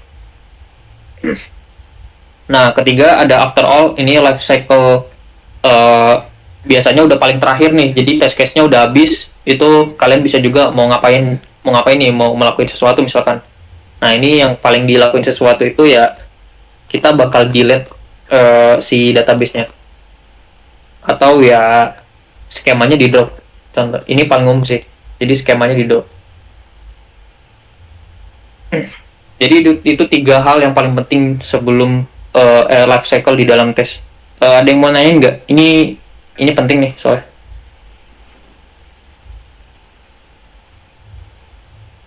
Nah, ketiga ada after all. Ini life cycle biasanya udah paling terakhir nih, jadi test case-nya udah habis. Itu kalian bisa juga mau ngapain nih, mau melakukan sesuatu misalkan. Nah, ini yang paling dilakuin sesuatu itu ya kita bakal delete si database-nya, atau ya skemanya di drop. Contoh ini paling umum sih, jadi skemanya di drop. Jadi itu 3 hal yang paling penting sebelum life cycle di dalam tes. Ada yang mau nanyain nggak? Ini penting nih soalnya.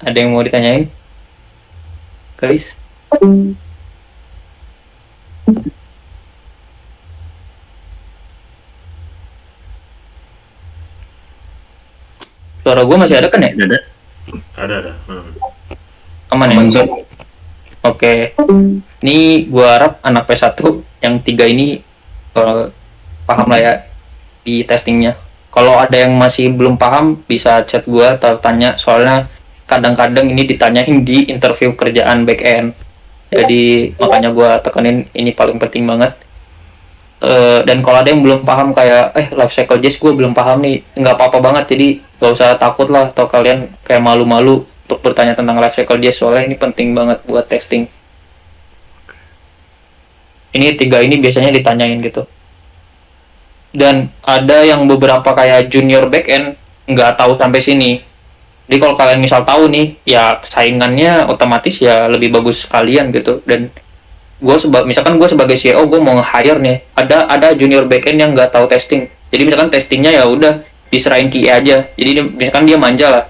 Ada yang mau ditanyain, guys? Suara gue masih ada kan ya? Ada. Ada. Aman ya? Aman, Sob. Oke. Ini gue harap anak P1 yang 3 ini paham lah ya di testingnya. Kalau ada yang masih belum paham bisa chat gue atau tanya, soalnya kadang-kadang ini ditanyain di interview kerjaan back-end. Jadi makanya gue tekanin ini paling penting banget. Dan kalau ada yang belum paham kayak life cycle Jazz gue belum paham nih, nggak apa-apa banget, jadi gak usah takut lah atau kalian kayak malu-malu untuk bertanya tentang life cycle Jazz, soalnya ini penting banget buat testing. Ini 3 ini biasanya ditanyain gitu. Dan ada yang beberapa kayak junior backend nggak tahu sampai sini. Jadi kalau kalian misal tahu nih, ya saingannya otomatis ya lebih bagus kalian gitu. Dan misalkan gue sebagai CEO, gue mau nge-hire nih, ada junior backend yang nggak tahu testing. Jadi misalkan testingnya ya udah diserahin QA aja. Jadi misalkan dia manja lah,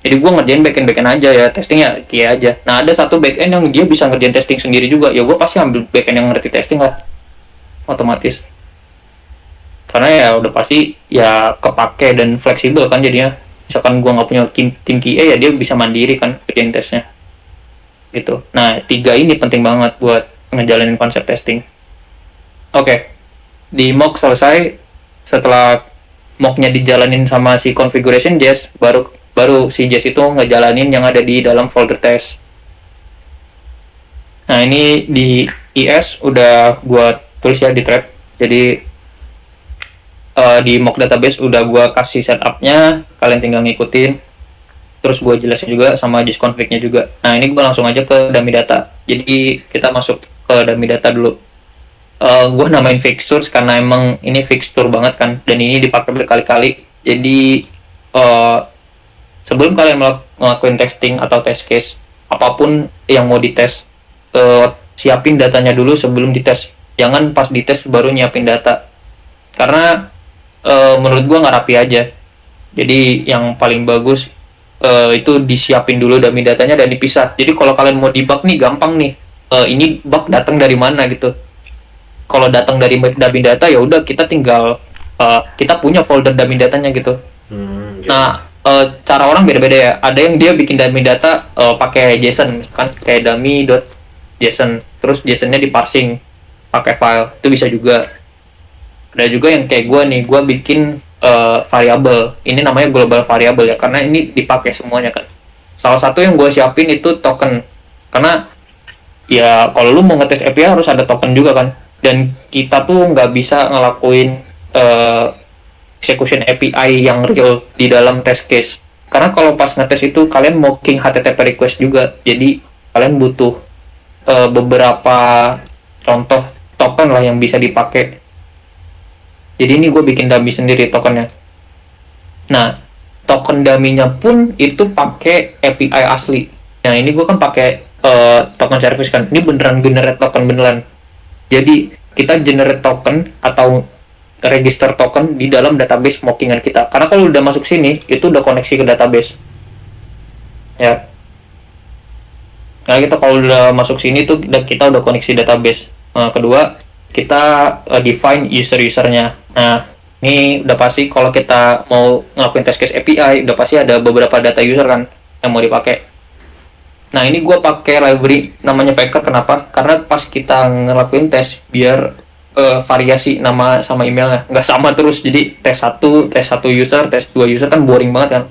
jadi gue ngerjain backend aja ya, testingnya QA aja. Nah ada satu backend yang dia bisa ngerjain testing sendiri juga, ya gue pasti ambil backend yang ngerti testing lah, otomatis. Karena ya udah pasti ya kepake dan fleksibel kan jadinya. Misalkan gue nggak punya tim QA ya dia bisa mandiri kan kerjain tesnya gitu. Nah 3 ini penting banget buat ngejalanin konsep testing. Oke. Di mock selesai, setelah mocknya dijalanin sama si configuration Jazz, baru si Jazz itu ngejalanin yang ada di dalam folder test. Nah ini di IS udah gua tulis ya di thread. Jadi di mock database udah gua kasih setupnya, kalian tinggal ngikutin. Terus gue jelasin juga sama Jazz config-nya juga. Nah ini gue langsung aja ke dummy data. Jadi kita masuk ke dummy data dulu. Gue namain fixtures karena emang ini fixture banget kan, dan ini dipakai berkali-kali. Jadi sebelum kalian ngelakuin testing atau test case apapun yang mau dites, siapin datanya dulu sebelum dites. Jangan pas dites baru nyiapin data, karena menurut gue nggak rapi aja. Jadi yang paling bagus itu disiapin dulu dummy datanya dan dipisah. Jadi kalau kalian mau debug nih gampang nih, ini bug datang dari mana gitu. Kalau datang dari dummy data ya udah kita tinggal kita punya folder dummy datanya gitu. Gitu. Nah cara orang beda-beda ya. Ada yang dia bikin dummy data pakai JSON kan, kayak dummy.json, terus JSON-nya diparsing pakai file, itu bisa juga. Ada juga yang kayak gue bikin variabel, ini namanya global variable ya, karena ini dipakai semuanya kan. Salah satu yang gue siapin itu token, karena ya kalau lu mau ngetes API harus ada token juga kan, dan kita tuh nggak bisa ngelakuin execution API yang real di dalam test case, karena kalau pas ngetes itu kalian mocking HTTP request juga, jadi kalian butuh beberapa contoh token lah yang bisa dipakai. Jadi ini gue bikin dummy sendiri tokennya. Nah, token dummy-nya pun itu pakai API asli. Nah, ini gue kan pakai token service kan. Ini beneran generate token beneran. Jadi, kita generate token atau register token di dalam database mockingan kita. Karena kalau udah masuk sini, itu udah koneksi ke database. Ya. Nah, kita kalau udah masuk sini tuh kita udah koneksi database. Kedua, kita define user-usernya. Nah, ini udah pasti kalau kita mau ngelakuin test case API, udah pasti ada beberapa data user kan yang mau dipakai. Nah, ini gue pakai library namanya Packer. Kenapa? Karena pas kita ngelakuin tes, biar variasi nama sama emailnya nggak sama terus. Jadi tes 1 user, tes 2 user kan boring banget kan.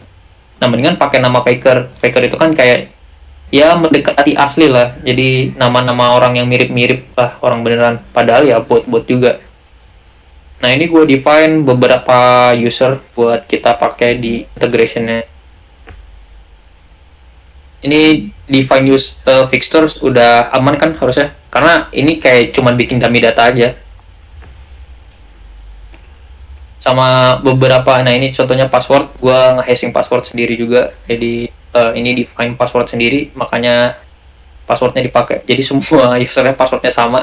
Nah, mendingan pakai nama Packer. Packer itu kan kayak ya mendekati asli lah, jadi nama-nama orang yang mirip-mirip lah, orang beneran, padahal ya bot-bot juga. Nah ini gue define beberapa user buat kita pakai di integrationnya. Ini define fixtures udah aman kan harusnya, karena ini kayak cuman bikin dummy data aja. Sama beberapa, nah ini contohnya password, gue nge-hashing password sendiri juga, jadi ini define password sendiri, makanya passwordnya dipakai. Jadi semua usernya passwordnya sama,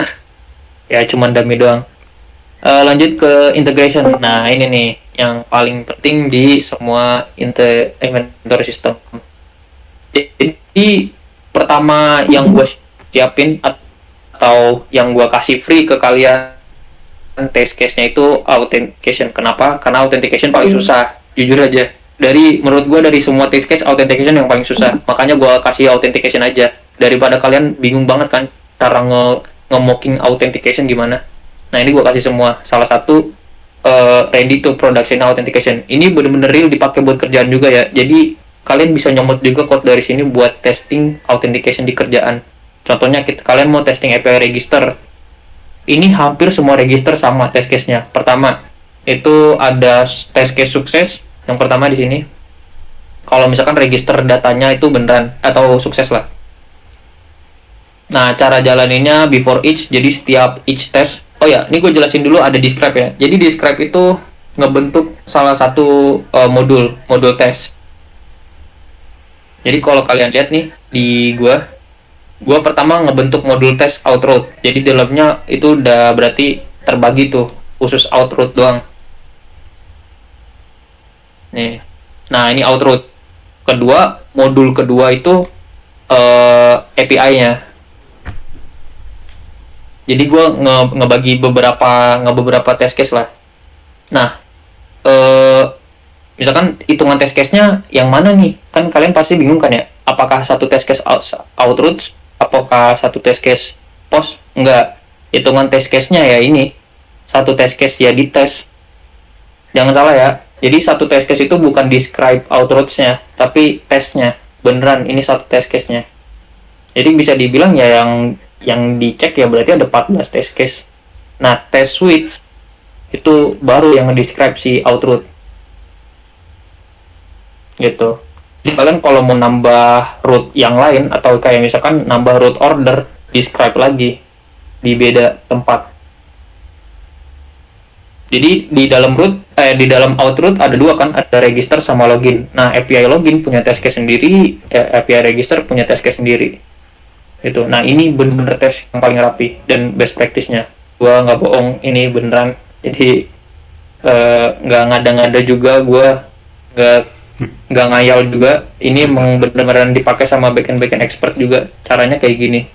ya cuman dummy doang. Lanjut ke integration. Nah ini nih yang paling penting di semua inventory system. Jadi pertama yang gue siapin atau yang gue kasih free ke kalian test case-nya itu authentication. Kenapa? Karena authentication paling susah, jujur aja. menurut gue dari semua test case authentication yang paling susah. Makanya gue kasih authentication aja daripada kalian bingung banget kan cara nge-mocking authentication gimana. Nah ini gue kasih semua. Salah satu ready to production authentication. Ini bener-bener real dipakai buat kerjaan juga ya. Jadi kalian bisa nyomot juga code dari sini buat testing authentication di kerjaan. Contohnya kalian mau testing API register. Ini hampir semua register sama test case-nya. Pertama, itu ada test case sukses. Yang pertama di sini. Kalau misalkan register datanya itu beneran atau sukses lah. Nah, cara jalaninnya before each. Jadi setiap each test. Oh ya, ini gue jelasin dulu ada describe ya. Jadi describe itu ngebentuk salah satu modul test. Jadi kalau kalian lihat nih di gua pertama ngebentuk modul test outroute. Jadi dalamnya itu udah berarti terbagi tuh khusus outroute doang. Nih. Nah, ini outroute. Kedua, modul kedua itu API-nya. Jadi gua ngebagi beberapa test case lah. Nah, misalkan hitungan test case-nya yang mana nih? Kan kalian pasti bingung kan ya? Apakah satu test case outroute, apakah satu test case post? Enggak. Hitungan test case-nya ya ini. Satu test case ya di tes. Jangan salah ya. Jadi satu test case itu bukan describe outroutes-nya, tapi testnya. Beneran ini satu test case-nya. Jadi bisa dibilang ya yang dicek ya berarti ada 14 test case. Nah, test suites itu baru yang describe si outroute. Gitu. Jadi kalian kalau mau nambah root yang lain atau kayak misalkan nambah root order, describe lagi di beda tempat. Jadi di dalam outroute ada dua kan, ada register sama login. Nah, API login punya test case sendiri, API register punya test case sendiri. Gitu. Nah, ini bener-bener tes yang paling rapi dan best practice-nya. Gua nggak bohong, ini beneran. Jadi nggak ngada-ngada juga, gua nggak ngayal juga. Ini emang bener-beneran dipakai sama backend expert juga. Caranya kayak gini.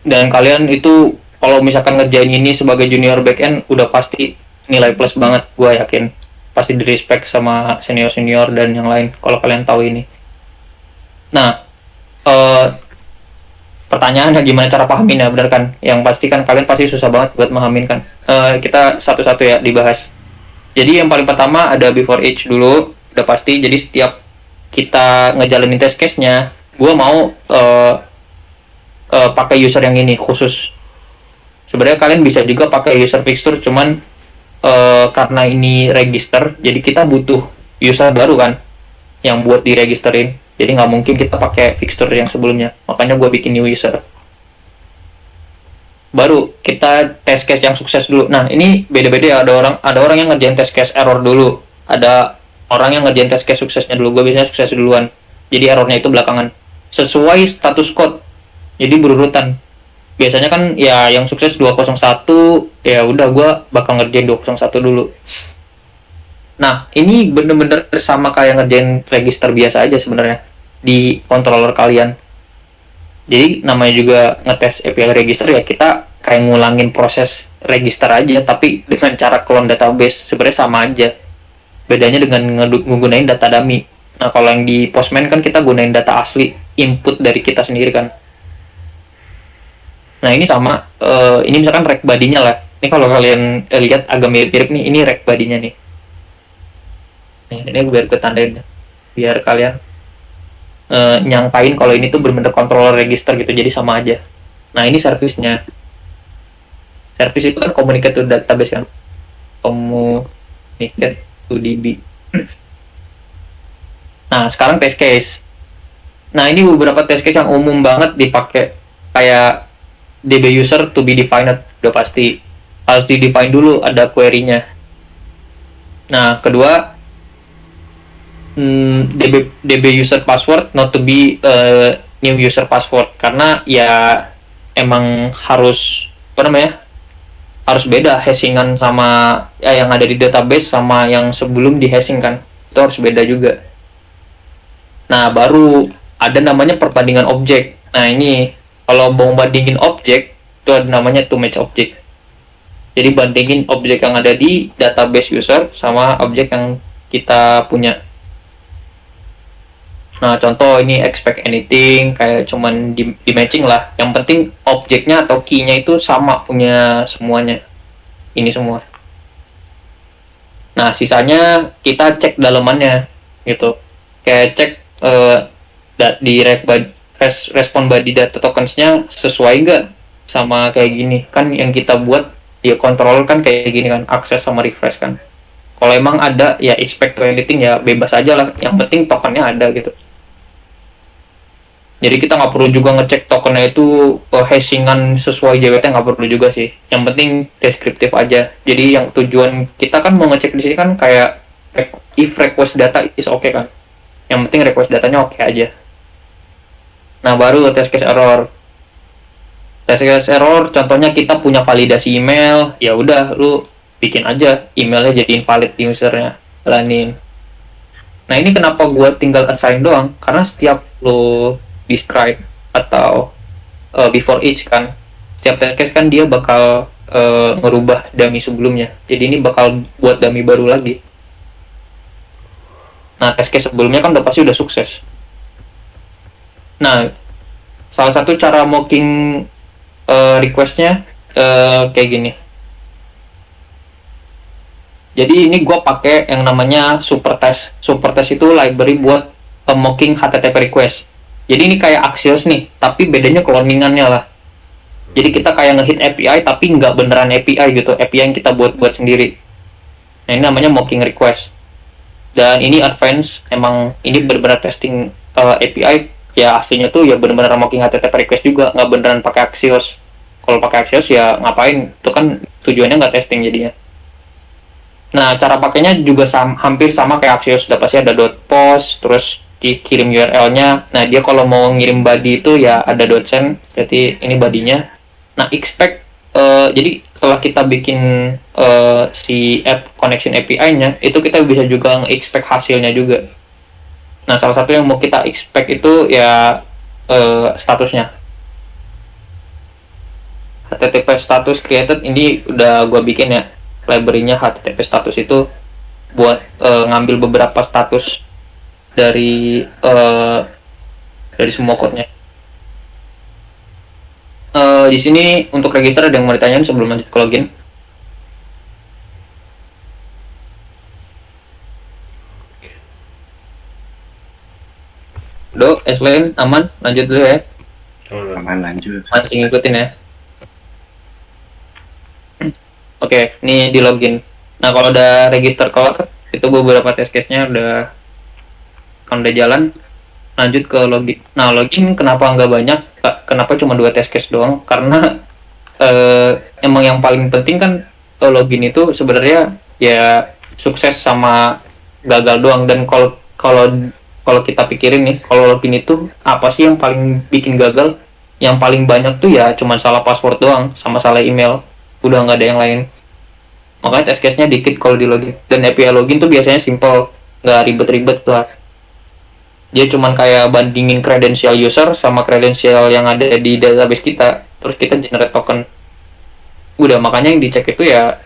Dan kalian itu kalau misalkan ngerjain ini sebagai junior backend udah pasti nilai plus banget, gue yakin. Pasti di respect sama senior dan yang lain kalau kalian tahu ini. Nah, pertanyaannya gimana cara pahamin ya, bener kan? Yang pasti kan kalian pasti susah banget buat memahamin kan. Kita satu-satu ya dibahas. Jadi yang paling pertama ada before each dulu, udah pasti. Jadi setiap kita ngejalanin test case-nya, gue mau pakai user yang ini khusus. Sebenarnya kalian bisa juga pakai user fixture, cuman karena ini register, jadi kita butuh user baru kan, yang buat diregisterin. Jadi nggak mungkin kita pakai fixture yang sebelumnya. Makanya gue bikin new user. Baru kita test case yang sukses dulu. Nah, ini beda-beda ya. Ada orang yang ngerjain test case error dulu. Ada orang yang ngerjain test case suksesnya dulu. Gue biasanya sukses duluan. Jadi errornya itu belakangan. Sesuai status code. Jadi berurutan. Biasanya kan ya yang sukses 201, ya udah gue bakal ngerjain 201 dulu. Nah, ini bener-bener sama kayak ngerjain register biasa aja sebenarnya di controller kalian. Jadi namanya juga ngetes API register ya, kita kayak ngulangin proses register aja tapi dengan cara clone database. Sebenarnya sama aja. Bedanya dengan menggunakan data dummy. Nah, kalau yang di Postman kan kita gunain data asli, input dari kita sendiri kan. Nah, ini sama, ini misalkan rec body-nya lah. Ini kalau kalian lihat agak mirip-mirip nih, ini rec body-nya nih. Ini biar gue tandain biar kalian nyangkain kalau ini tuh bener-bener controller register gitu, jadi sama aja. Nah, ini service-nya. Service itu kan communicate to database kan, communicate to DB. Nah, sekarang test case. Nah, ini beberapa test case yang umum banget dipakai, kayak DB user to be defined. Udah pasti harus di define dulu, ada query-nya. Nah, kedua, DB user password not to be new user password, karena ya emang harus harus beda hashingan sama ya, yang ada di database sama yang sebelum di hashing kan, itu harus beda juga. Nah, baru ada namanya perbandingan objek. Nah, ini kalau mau bandingin objek itu ada namanya to match object. Jadi bandingin objek yang ada di database user sama objek yang kita punya. Nah, contoh ini expect anything, kayak cuman di matching lah. Yang penting objeknya atau key-nya itu sama punya semuanya. Ini semua. Nah, sisanya kita cek dalemannya gitu. Kayak cek di respon body data tokens-nya sesuai nggak sama kayak gini. Kan yang kita buat ya kontrol kan kayak gini kan, akses sama refresh kan. Kalau emang ada ya expect anything ya bebas aja lah. Yang penting tokennya ada gitu. Jadi kita nggak perlu juga ngecek tokennya itu hashingan sesuai JWT, nggak perlu juga sih. Yang penting deskriptif aja. Jadi yang tujuan kita kan mau ngecek di sini kan kayak if request data is okay kan. Yang penting request datanya oke aja. Nah baru test case error. Test case error contohnya kita punya validasi email, ya udah lu bikin aja emailnya jadi invalid di usernya, jalanin. Nah ini kenapa gua tinggal assign doang, karena setiap lu describe atau before each kan, setiap test case kan dia bakal ngerubah dummy sebelumnya, jadi ini bakal buat dummy baru lagi. Nah test case sebelumnya kan udah pasti udah sukses. Nah salah satu cara mocking requestnya kayak gini. Jadi ini gue pakai yang namanya Supertest. Supertest itu library buat mocking HTTP request. Jadi ini kayak Axios nih, tapi bedanya cloningannya lah. Jadi kita kayak ngehit API tapi nggak beneran API gitu, API yang kita buat sendiri. Nah ini namanya mocking request. Dan ini advance, emang ini bener-bener testing API. Ya aslinya tuh ya bener-bener mocking HTTP request juga, nggak beneran pakai Axios. Kalau pakai Axios ya ngapain? Itu kan tujuannya nggak testing jadinya. Nah cara pakainya juga hampir sama kayak Axios, udah pasti ada .post, terus dikirim URL-nya. Nah dia kalau mau ngirim body itu ya ada .send, berarti ini body-nya. Nah expect jadi setelah kita bikin si app connection API-nya, itu kita bisa juga nge-expect hasilnya juga. Nah salah satu yang mau kita expect itu ya statusnya. HTTP status created ini udah gua bikin ya, library-nya HTTP status itu buat ngambil beberapa status dari semua code-nya. Di sini untuk register ada yang mau ditanyain sebelum lanjut ke login? Do, Eslen, aman? Lanjut dulu ya. Aman, lanjut. Masih ngikutin ya. Oke, ini di login. Nah kalau udah register kelar, itu beberapa test case-nya kan udah jalan, lanjut ke login. Nah login kenapa nggak banyak? Kenapa cuma 2 test case doang? Karena emang yang paling penting kan login itu sebenarnya ya sukses sama gagal doang. Dan kalau kita pikirin nih, kalau login itu apa sih yang paling bikin gagal? Yang paling banyak tuh ya cuma salah password doang sama salah email, udah nggak ada yang lain. Makanya test case-nya dikit kalau di login. Dan API login tuh biasanya simple, nggak ribet-ribet lah. Dia cuman kayak bandingin kredensial user sama kredensial yang ada di database kita, terus kita generate token. Udah, makanya yang dicek itu ya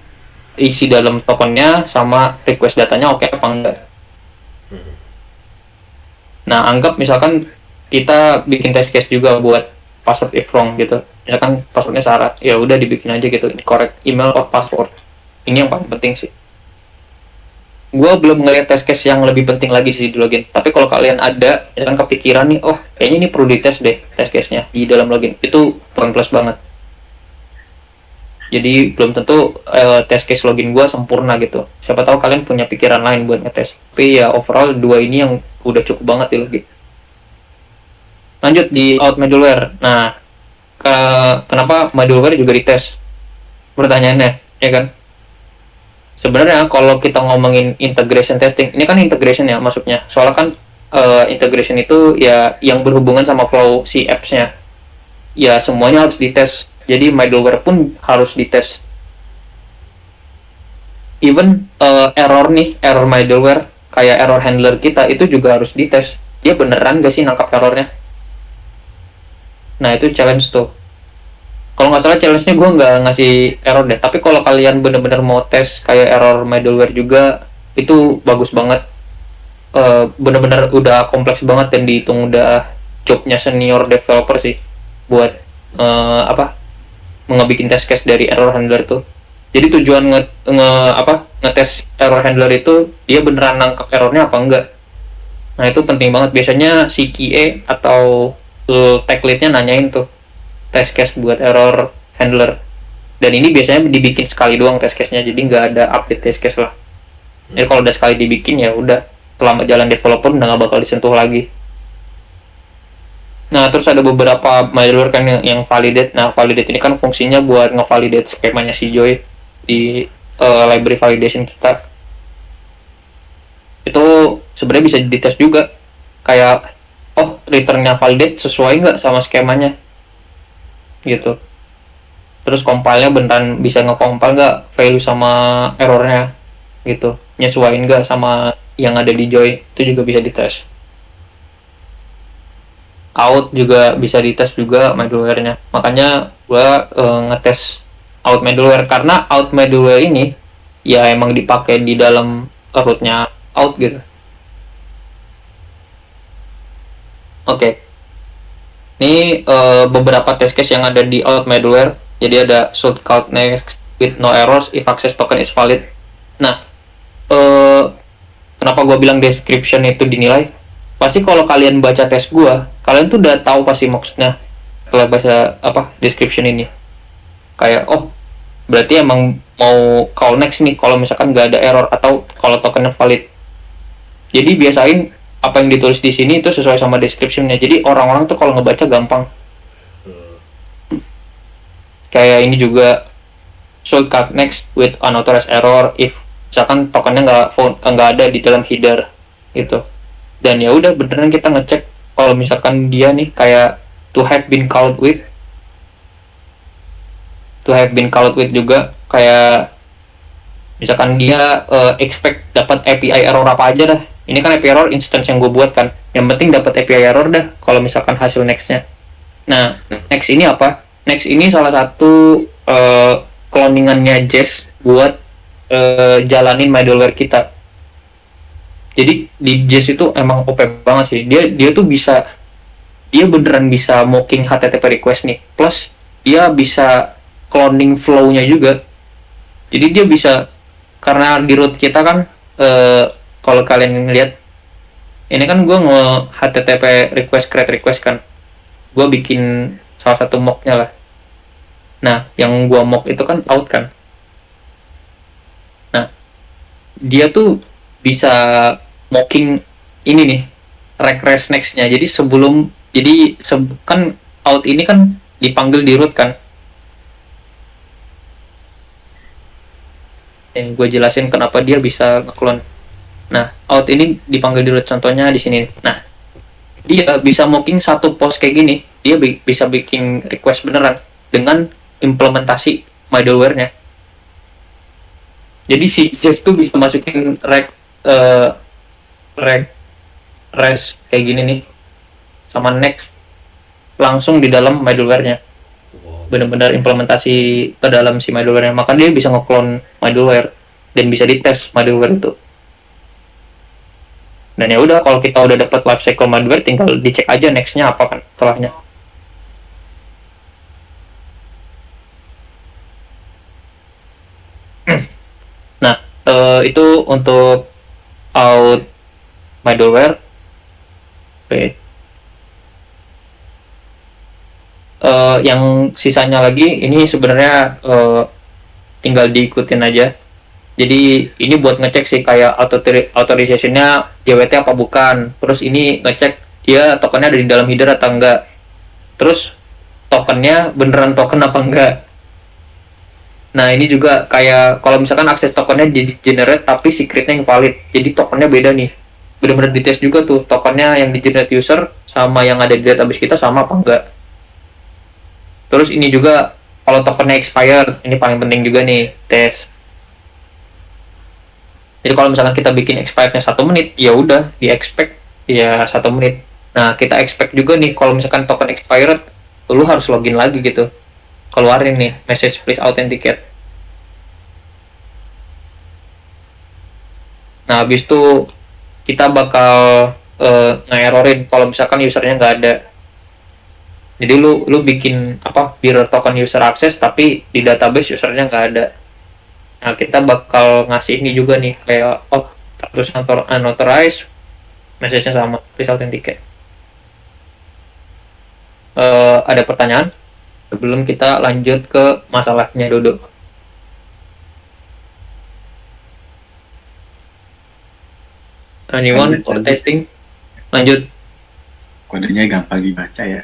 isi dalam tokennya sama request datanya oke apa enggak. Nah anggap misalkan kita bikin test case juga buat password if wrong gitu, misalkan passwordnya salah, ya udah dibikin aja gitu, correct email or password. Ini yang paling penting sih. Gue belum ngeliat test case yang lebih penting lagi di login. Tapi kalau kalian ada, misalkan kepikiran nih, oh kayaknya ini perlu dites deh test case-nya di dalam login, itu poin plus banget. Jadi belum tentu test case login gue sempurna gitu. Siapa tahu kalian punya pikiran lain buat ngetes. Tapi ya overall 2 ini yang udah cukup banget di login. Lanjut di out middleware. Nah, kenapa middleware juga dites? Pertanyaannya, ya kan? Sebenarnya kalau kita ngomongin integration testing, ini kan integration ya maksudnya. Soalnya kan integration itu ya yang berhubungan sama flow si apps-nya. Ya semuanya harus dites. Jadi middleware pun harus dites. Even error middleware kayak error handler kita itu juga harus dites. Dia beneran gak sih nangkap errornya? Nah itu challenge tuh. Kalau nggak salah challenge-nya gue nggak ngasih error deh. Tapi kalau kalian bener-bener mau tes kayak error middleware juga, itu bagus banget. Bener-bener udah kompleks banget dan dihitung udah jobnya senior developer sih buat ngebikin test case dari error handler tuh. Jadi tujuan ngetes error handler itu dia beneran nangkep errornya apa enggak. Nah itu penting banget. Biasanya si QA atau tech lead-nya nanyain tuh test case buat error handler. Dan ini biasanya dibikin sekali doang test case-nya, jadi nggak ada update test case lah. Jadi kalau udah sekali dibikin ya udah, selama jalan developer udah nggak bakal disentuh lagi. Nah terus ada beberapa malware kan yang validate. Nah validate ini kan fungsinya buat ngevalidate skemanya si Joy di library validation kita. Itu sebenarnya bisa dites juga, kayak returnnya validate sesuai nggak sama skemanya gitu. Terus compile-nya beneran bisa nge-compile nggak value sama errornya gitu, nyesuaiin nggak sama yang ada di Joy, itu juga bisa dites. Out juga bisa dites juga middleware-nya. Makanya gua ngetes out middleware, karena out middleware ini ya emang dipakai di dalam root-nya out gitu. Oke. Ini beberapa test case yang ada di out middleware. Jadi ada should count next with no errors if access token is valid. Nah, kenapa gue bilang description itu dinilai? Pasti kalau kalian baca tes gue, kalian tuh udah tahu pasti maksudnya setelah baca description ini. Kayak berarti emang mau call next nih kalau misalkan nggak ada error atau kalau tokennya valid. Jadi biasain apa yang ditulis di sini itu sesuai sama description-nya. Jadi orang-orang tuh kalau ngebaca gampang. Kayak ini juga should cut next with unauthorized error if misalkan tokennya nggak ada di dalam header gitu. Dan ya udah beneran kita ngecek kalau misalkan dia nih kayak to have been called with juga, kayak misalkan dia expect dapat API error apa aja dah. Ini kan API error instance yang gue buat kan, yang penting dapat API error dah kalau misalkan hasil nextnya. Nah next ini apa? Next ini salah satu cloningannya Jest buat jalanin middleware kita. Jadi di Jest itu emang OP banget sih. Dia tuh dia beneran bisa mocking HTTP request nih. Plus dia bisa cloning flow-nya juga. Jadi dia bisa, karena di root kita kan kalau kalian lihat ini kan gue HTTP request create request kan. Gue bikin salah satu mock-nya lah. Nah, yang gua mock itu kan out kan. Nah, dia tuh bisa mocking ini nih, request next-nya. Jadi kan out ini kan dipanggil di root kan. Gue jelasin kenapa dia bisa nge-clone. Nah, out ini dipanggil di root, contohnya di sini. Nah, dia bisa mocking satu post kayak gini. Dia bisa bikin request beneran dengan implementasi middleware-nya. Jadi si Jest tuh bisa masukin res kayak gini nih sama next langsung di dalam middleware-nya. Benar-benar implementasi ke dalam si middleware-nya. Maka dia bisa nge-clone middleware dan bisa dites middleware itu. Dan ya udah, kalau kita udah dapat lifecycle middleware, tinggal dicek aja next-nya apa kan setelahnya. Nah, itu untuk out middleware. Oke. Yang sisanya lagi ini sebenarnya tinggal diikutin aja. Jadi ini buat ngecek sih kayak authorization-nya JWT apa bukan. Terus ini ngecek dia tokennya ada di dalam header atau enggak. Terus tokennya beneran token apa enggak. Nah ini juga kayak kalau misalkan akses tokennya jadi generate tapi secretnya yang valid, jadi tokennya beda nih. Benar-benar dites juga tuh tokennya yang di generate user sama yang ada di database kita sama apa enggak. Terus ini juga kalau tokennya expired, ini paling penting juga nih tes. Jadi kalau misalkan kita bikin expirednya 1 menit, ya udah di expect ya 1 menit. Nah kita expect juga nih kalau misalkan token expired, lu harus login lagi gitu. Keluarin nih message please authenticate. Nah, habis itu kita bakal nge-errorin kalau misalkan usernya nggak ada. Jadi lu bikin mirror token user access tapi di database usernya nggak ada. Nah, kita bakal ngasih ini juga nih kayak status unauthorized, message-nya sama, please authenticate. Ada pertanyaan sebelum kita lanjut ke masalahnya Dodo? Anyone for Lanjut. testing? Lanjut. Kodenya gampang dibaca ya.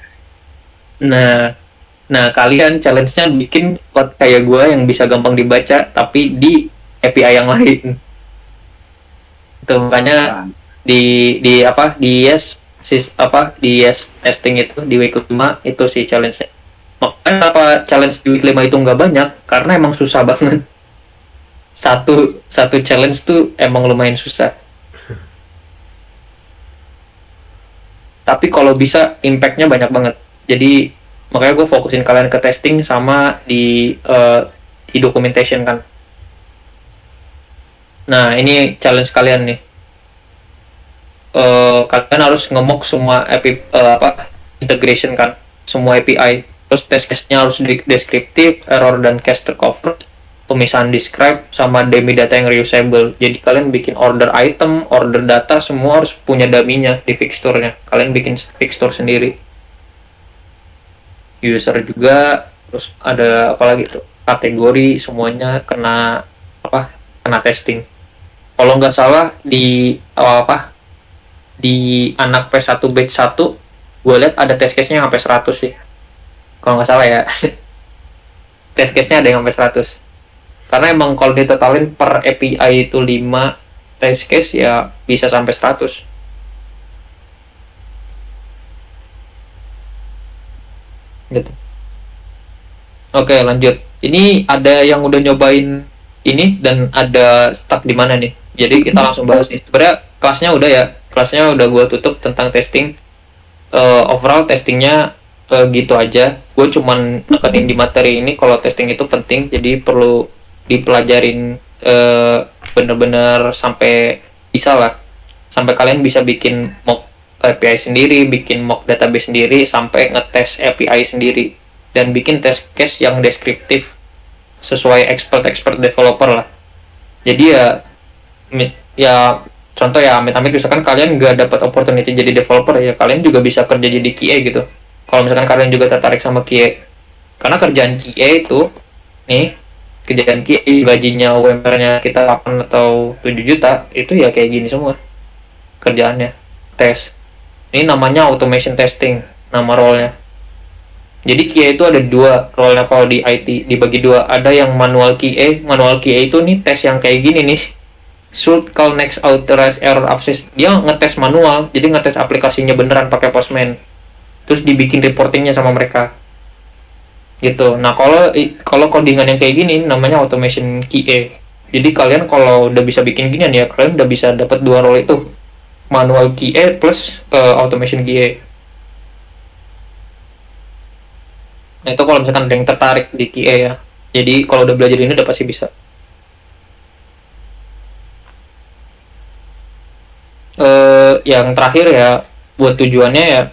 Nah, kalian challenge-nya bikin code kayak gue yang bisa gampang dibaca tapi di API yang lain. Itu makanya di yes testing itu di week 5 itu sih challenge-nya. Makanya apa challenge di week 5 itu nggak banyak karena emang susah banget. Satu challenge tuh emang lumayan susah. Tapi kalau bisa impact-nya banyak banget. Jadi makanya gue fokusin kalian ke testing sama di documentation kan. Nah, ini challenge kalian nih. Kalian harus nge-mock semua integration kan, semua API. Terus test case-nya harus deskriptif, error dan case tercover, pemisahan describe sama dummy data yang reusable. Jadi kalian bikin order item, order data semua harus punya dummy-nya di fixture-nya. Kalian bikin fixture sendiri. User juga, terus ada apa lagi tuh? Kategori semuanya kena testing. Kalau nggak salah di di anak P1 batch 1 gue lihat ada test case-nya sampai 100 sih. Kalau nggak salah ya. Test case-nya ada yang sampai 100. Karena emang kalau ditotalin per API itu 5 test case ya bisa sampai 100. Gitu. Oke, lanjut. Ini ada yang udah nyobain ini dan ada stuck di mana nih? Jadi kita langsung bahas nih. Sebenarnya kelasnya udah gue tutup tentang testing. Overall testingnya gitu aja. Gue cuman nekenin di materi ini kalau testing itu penting, jadi perlu dipelajarin bener-bener sampai bisa lah, sampai kalian bisa bikin mock API sendiri, bikin mock database sendiri, sampai ngetes API sendiri dan bikin test case yang deskriptif sesuai expert developer lah. Jadi ya contoh ya amit-amit misalkan kalian nggak dapat opportunity jadi developer, ya kalian juga bisa kerja jadi QA gitu. Kalau misalkan kalian juga tertarik sama QA, karena kerjaan QA itu kerjaan QA gajinya UMR-nya kita 8 atau 7 juta itu ya kayak gini semua kerjaannya, tes. Ini namanya automation testing nama role-nya. Jadi QA itu ada dua role-nya kalau di IT, dibagi dua. Ada yang manual QA itu nih tes yang kayak gini nih, should call next authorized error access. Dia ngetes manual, jadi ngetes aplikasinya beneran pakai Postman, terus dibikin reportingnya sama mereka gitu. Nah, kalau codingan yang kayak gini namanya automation QA. Jadi kalian kalau udah bisa bikin ginian ya kalian udah bisa dapat dua role itu, manual QA plus automation QA. Nah, itu kalau misalkan ada yang tertarik di QA ya. Jadi kalau udah belajar ini udah pasti bisa. Yang terakhir ya, buat tujuannya ya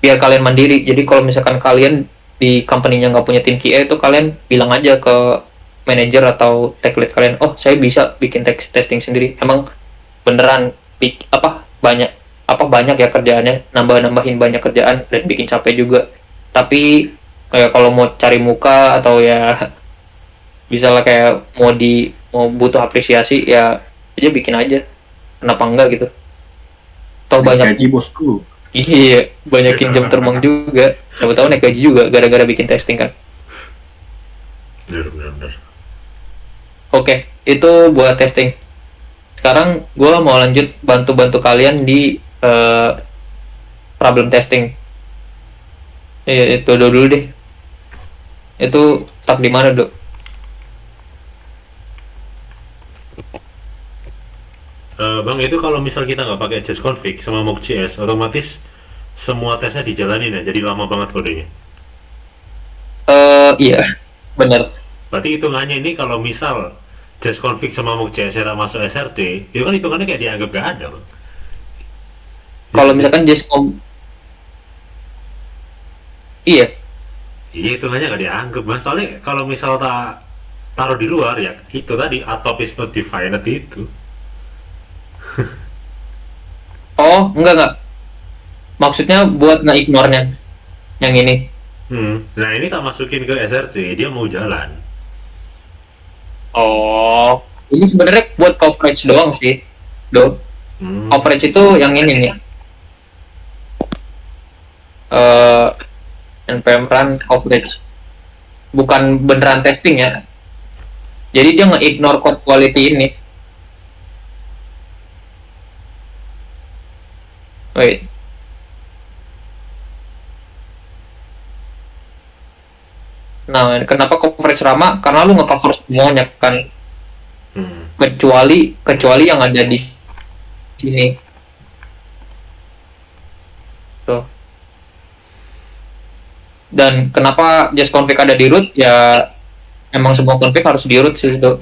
biar kalian mandiri. Jadi kalau misalkan kalian di company-nya nggak punya tim QA, itu kalian bilang aja ke manajer atau tech lead kalian, oh saya bisa bikin testing sendiri. Emang beneran banyak ya kerjaannya, nambahin banyak kerjaan dan bikin capek juga. Tapi kayak kalau mau cari muka atau ya bisa lah, kayak mau butuh apresiasi ya aja bikin aja, kenapa enggak gitu. Atau banyak gaji bosku. iya, banyakin jam terbang juga, siapa tahu naik gaji juga gara-gara bikin testing kan. Bener. Oke, itu buat testing. Sekarang gue mau lanjut bantu kalian di problem testing. Itu dulu deh. Itu stuck di mana, Dok? Bang, itu kalau misal kita nggak pakai JS-config sama mock.js, otomatis semua tesnya dijalanin ya, jadi lama banget kodenya. Iya, bener. Berarti hitungannya ini kalau misal just config sama mock.js tak masuk SRC, itu kan hitungannya kayak dianggap gak ada, Bang. Kalau Iya, misalkan iya, iya hitungannya gak dianggap, Mas. Soalnya kalau misal tak taruh di luar ya itu tadi atop is not defined itu. oh enggak, maksudnya buat nge-ignore-nya yang ini. Nah ini tak masukin ke SRC, dia mau jalan. Oh, ini sebenarnya buat coverage doang sih, do. Hmm. Coverage itu yang ini nih, npm run coverage, bukan beneran testing ya. Jadi dia nge-ignore code quality ini. Wait. Nah, kenapa coverage ramah? Karena lu nge-cover semuanya kan, kecuali yang ada di sini. Tuh. Dan kenapa just config ada di root? Ya emang semua config harus di root sih, tuh.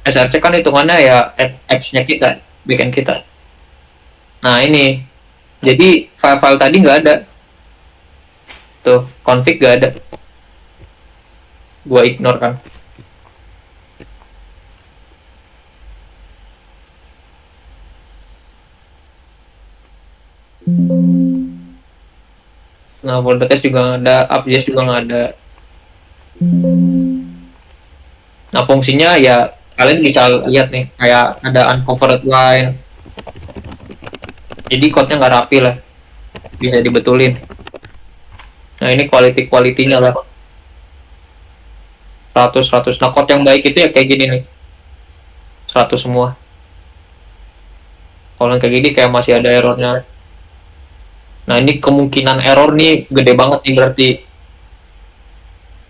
SRC kan hitungannya ya apps-nya kita, backend kita. Nah ini, jadi file-file tadi nggak ada. Tuh, config nggak ada. Gua ignore kan. Nah, folder test juga nggak ada, upjs juga nggak ada. Nah, fungsinya ya kalian bisa lihat nih, kayak ada uncovered line. Jadi code-nya nggak rapi lah, bisa dibetulin. Nah, ini quality-nya lah. 100. Nah, code yang baik itu ya kayak gini nih. 100 semua. Kalau yang kayak gini kayak masih ada errornya. Nah, ini kemungkinan error nih gede banget nih berarti.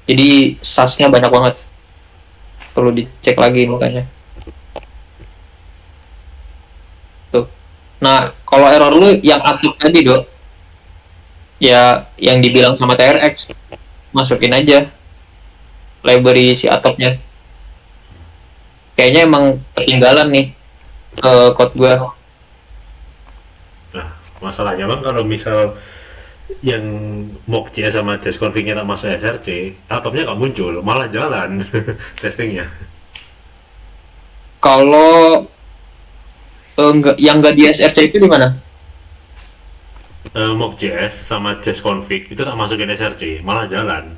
Jadi SAS-nya banyak banget. Perlu dicek lagi makanya. Tuh. Nah, kalau error lu yang atop tadi, Dok. Ya, yang dibilang sama TRX. Masukin aja library si atopnya. Kayaknya emang ketinggalan nih code gua. Nah masalahnya Bang kalau misal yang mock.js sama just config-nya tak masuk SRC, atopnya nggak muncul, malah jalan testingnya. Kalau yang nggak di SRC itu di mana? Mock.js sama just config itu tak masukin SRC, malah jalan,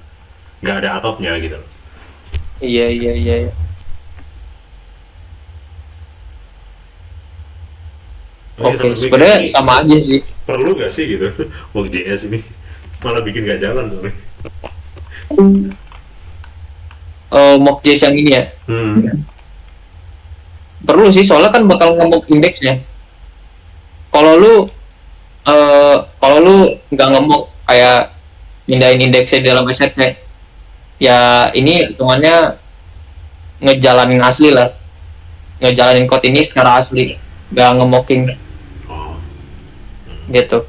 nggak ada atopnya gitu. Iya. Oke, sebenarnya sama aja sih. Perlu gak sih gitu mock.js ini, malah bikin gak jalan soalnya. Mock.js yang ini ya. Perlu sih, soalnya kan bakal nge-mock indeksnya. Kalau lu nggak nge-mock kayak pindahin indeksnya di dalam SRC, ya ini hitungannya ngejalanin asli lah, ngejalanin code ini secara asli, nggak nge-mocking gitu.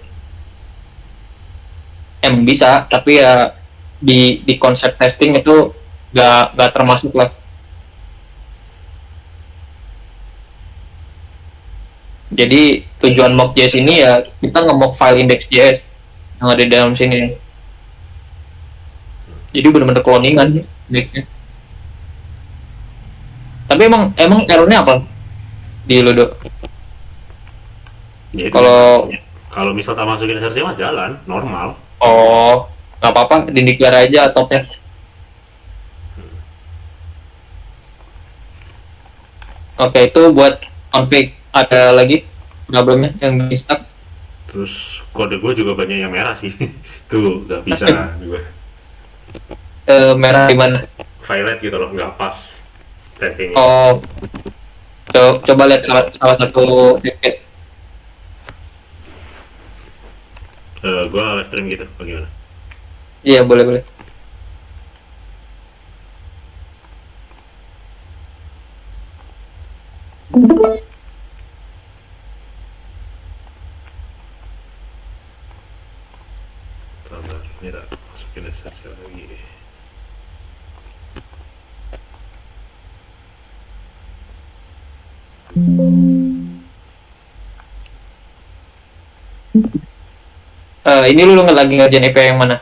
Emang bisa, tapi ya di konsep testing itu nggak termasuk lah. Jadi tujuan mock.js ini ya kita nge-mock file index.js yang ada di dalam sini. Jadi benar-benar cloningan indexnya. Tapi emang errornya apa di Ludo? Ya, kalau misal tak masukin SRC mah jalan normal. Oh, nggak apa-apa, di-declare aja topnya. Oke, itu buat config. Ada lagi problemnya yang di stuck? Terus kode gue juga banyak yang merah sih. Tuh nggak bisa gue. Merah di mana? Violet gitu loh, nggak pas testingnya. Oh, coba lihat salah satu case. Gue live stream gitu, bagaimana? Iya, boleh. Bentar, ini tak masukin SRC lagi. Ini lu lagi ngerjain API yang mana?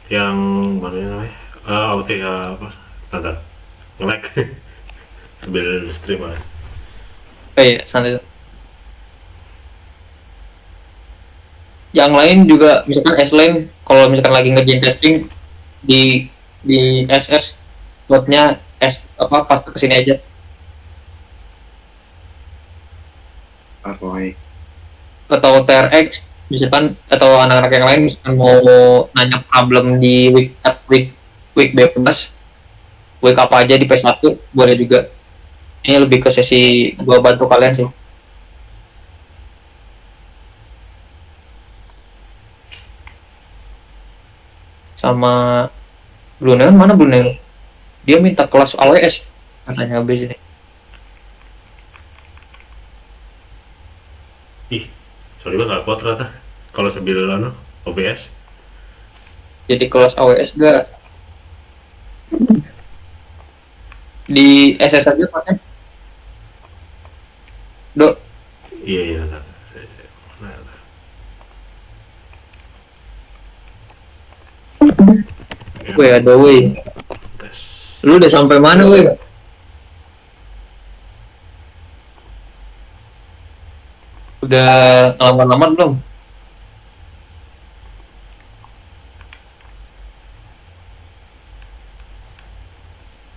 Yang mana namanya? OTH apa? Tanda. Nge-lag. Sambil stream aja. Iya, santai. Yang lain juga, misalkan S-Lane, kalau misalkan lagi ngerjain testing di SS, buatnya apa pas ke sini aja. Paroy. Atau TRX, misalkan, atau anak-anak yang lain misalkan mau nanya problem di week bebas, week apa aja di PS1 boleh juga. Ini lebih ke sesi gua bantu kalian sih. Sama Blue Neon, mana Blue Neon? Dia minta kelas AWS katanya habis ini. Ih, sorry banget nggak kuat ternyata. Kalau sambil OBS. Jadi kelas AWS gak di SS aja pakai. Dok, Iya iya. Nah, gue ada weh. tes. Lu udah sampai mana weh? Udah lama-lama belum?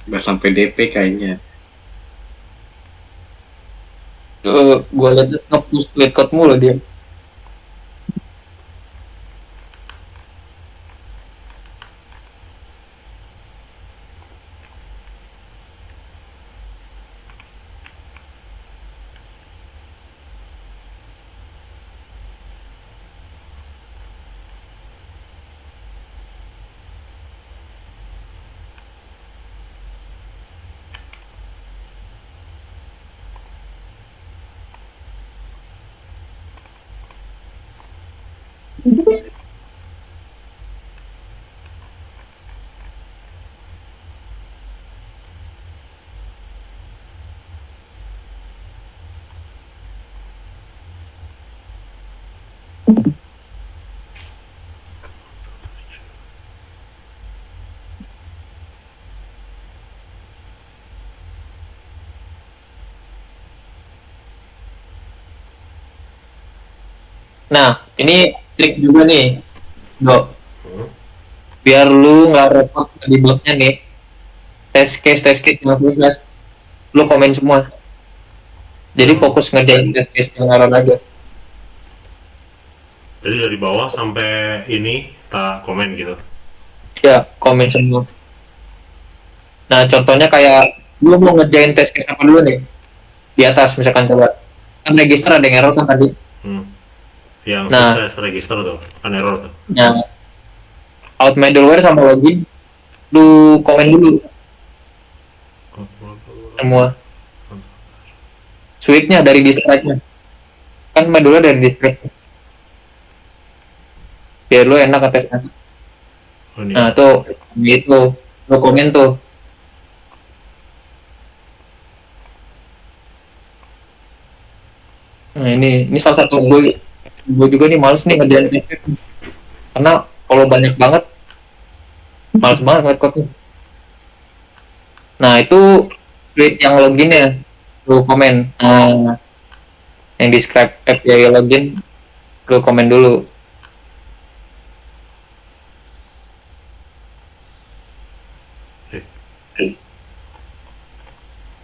Udah sampai DP kayaknya. Gue liat nge-push lead code mulu dia. Nah, ini trik juga nih, Dok. Biar lu nggak repot di botnya nih. Test case yang flash, lu komen semua. Jadi fokus ngerjain test case yang error aja. Jadi dari bawah sampai ini tak komen gitu. Ya, komen semua. Nah, contohnya kayak lu mau ngerjain test case apa dulu nih? Di atas misalkan coba. Kan register ada yang error kan tadi. Yang Nah. sukses register tuh, kan error tuh. Nah, out middleware sama login lu komen dulu semua. Suite-nya dari describe-nya. Kan middleware dari describe. Biar lu enak ngetesnya. Oh, ini. Nah, tuh gitu. Lu komen tuh. Nah, ini salah satu gue juga nih males nih ngerjain test. Karena kalau banyak banget males banget ngeliat code-nya. Nah, itu tweet yang login ya, lu komen. Nah, yang describe API login, lu komen dulu.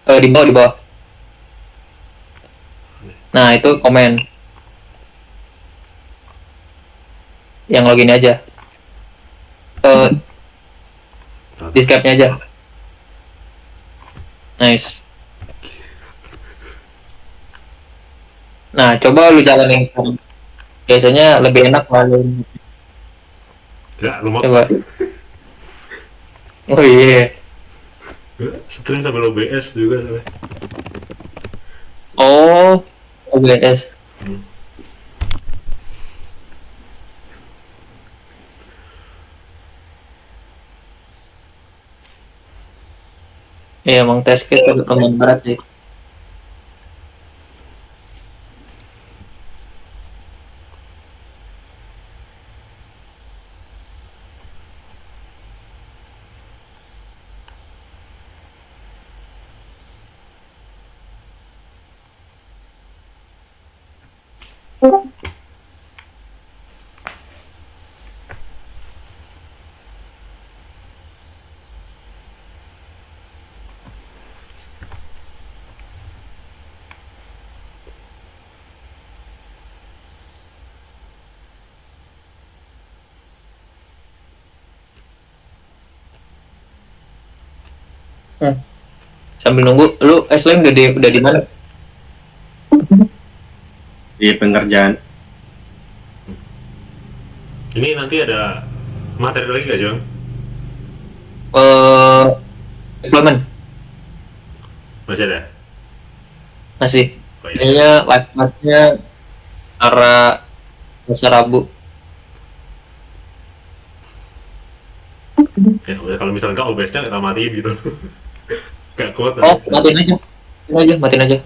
Di bawah, di bawah. Nah, itu komen. Yang login aja. Describe-nya aja. Nice. Nah, coba lu jalanin sekarang. Biasanya lebih enak kalau Ya, lu mau coba. Oh iya. stream sambil OBS juga sampai. Oh, OBS. Iya, emang test case itu lumayan berat sih. Hmm. Sambil nunggu, lu Slam udah di mana? Di pengerjaan. Ini nanti ada materi lagi gak, Jong? Deployment Masih ada? masih. Oh, iya. Kayaknya live class-nya arah Selasa Rabu. Ya, udah, kalau misalnya nggak OBS-nya kita matiin gitu. Gak kuat. Oh, matiin aja. Matiin aja.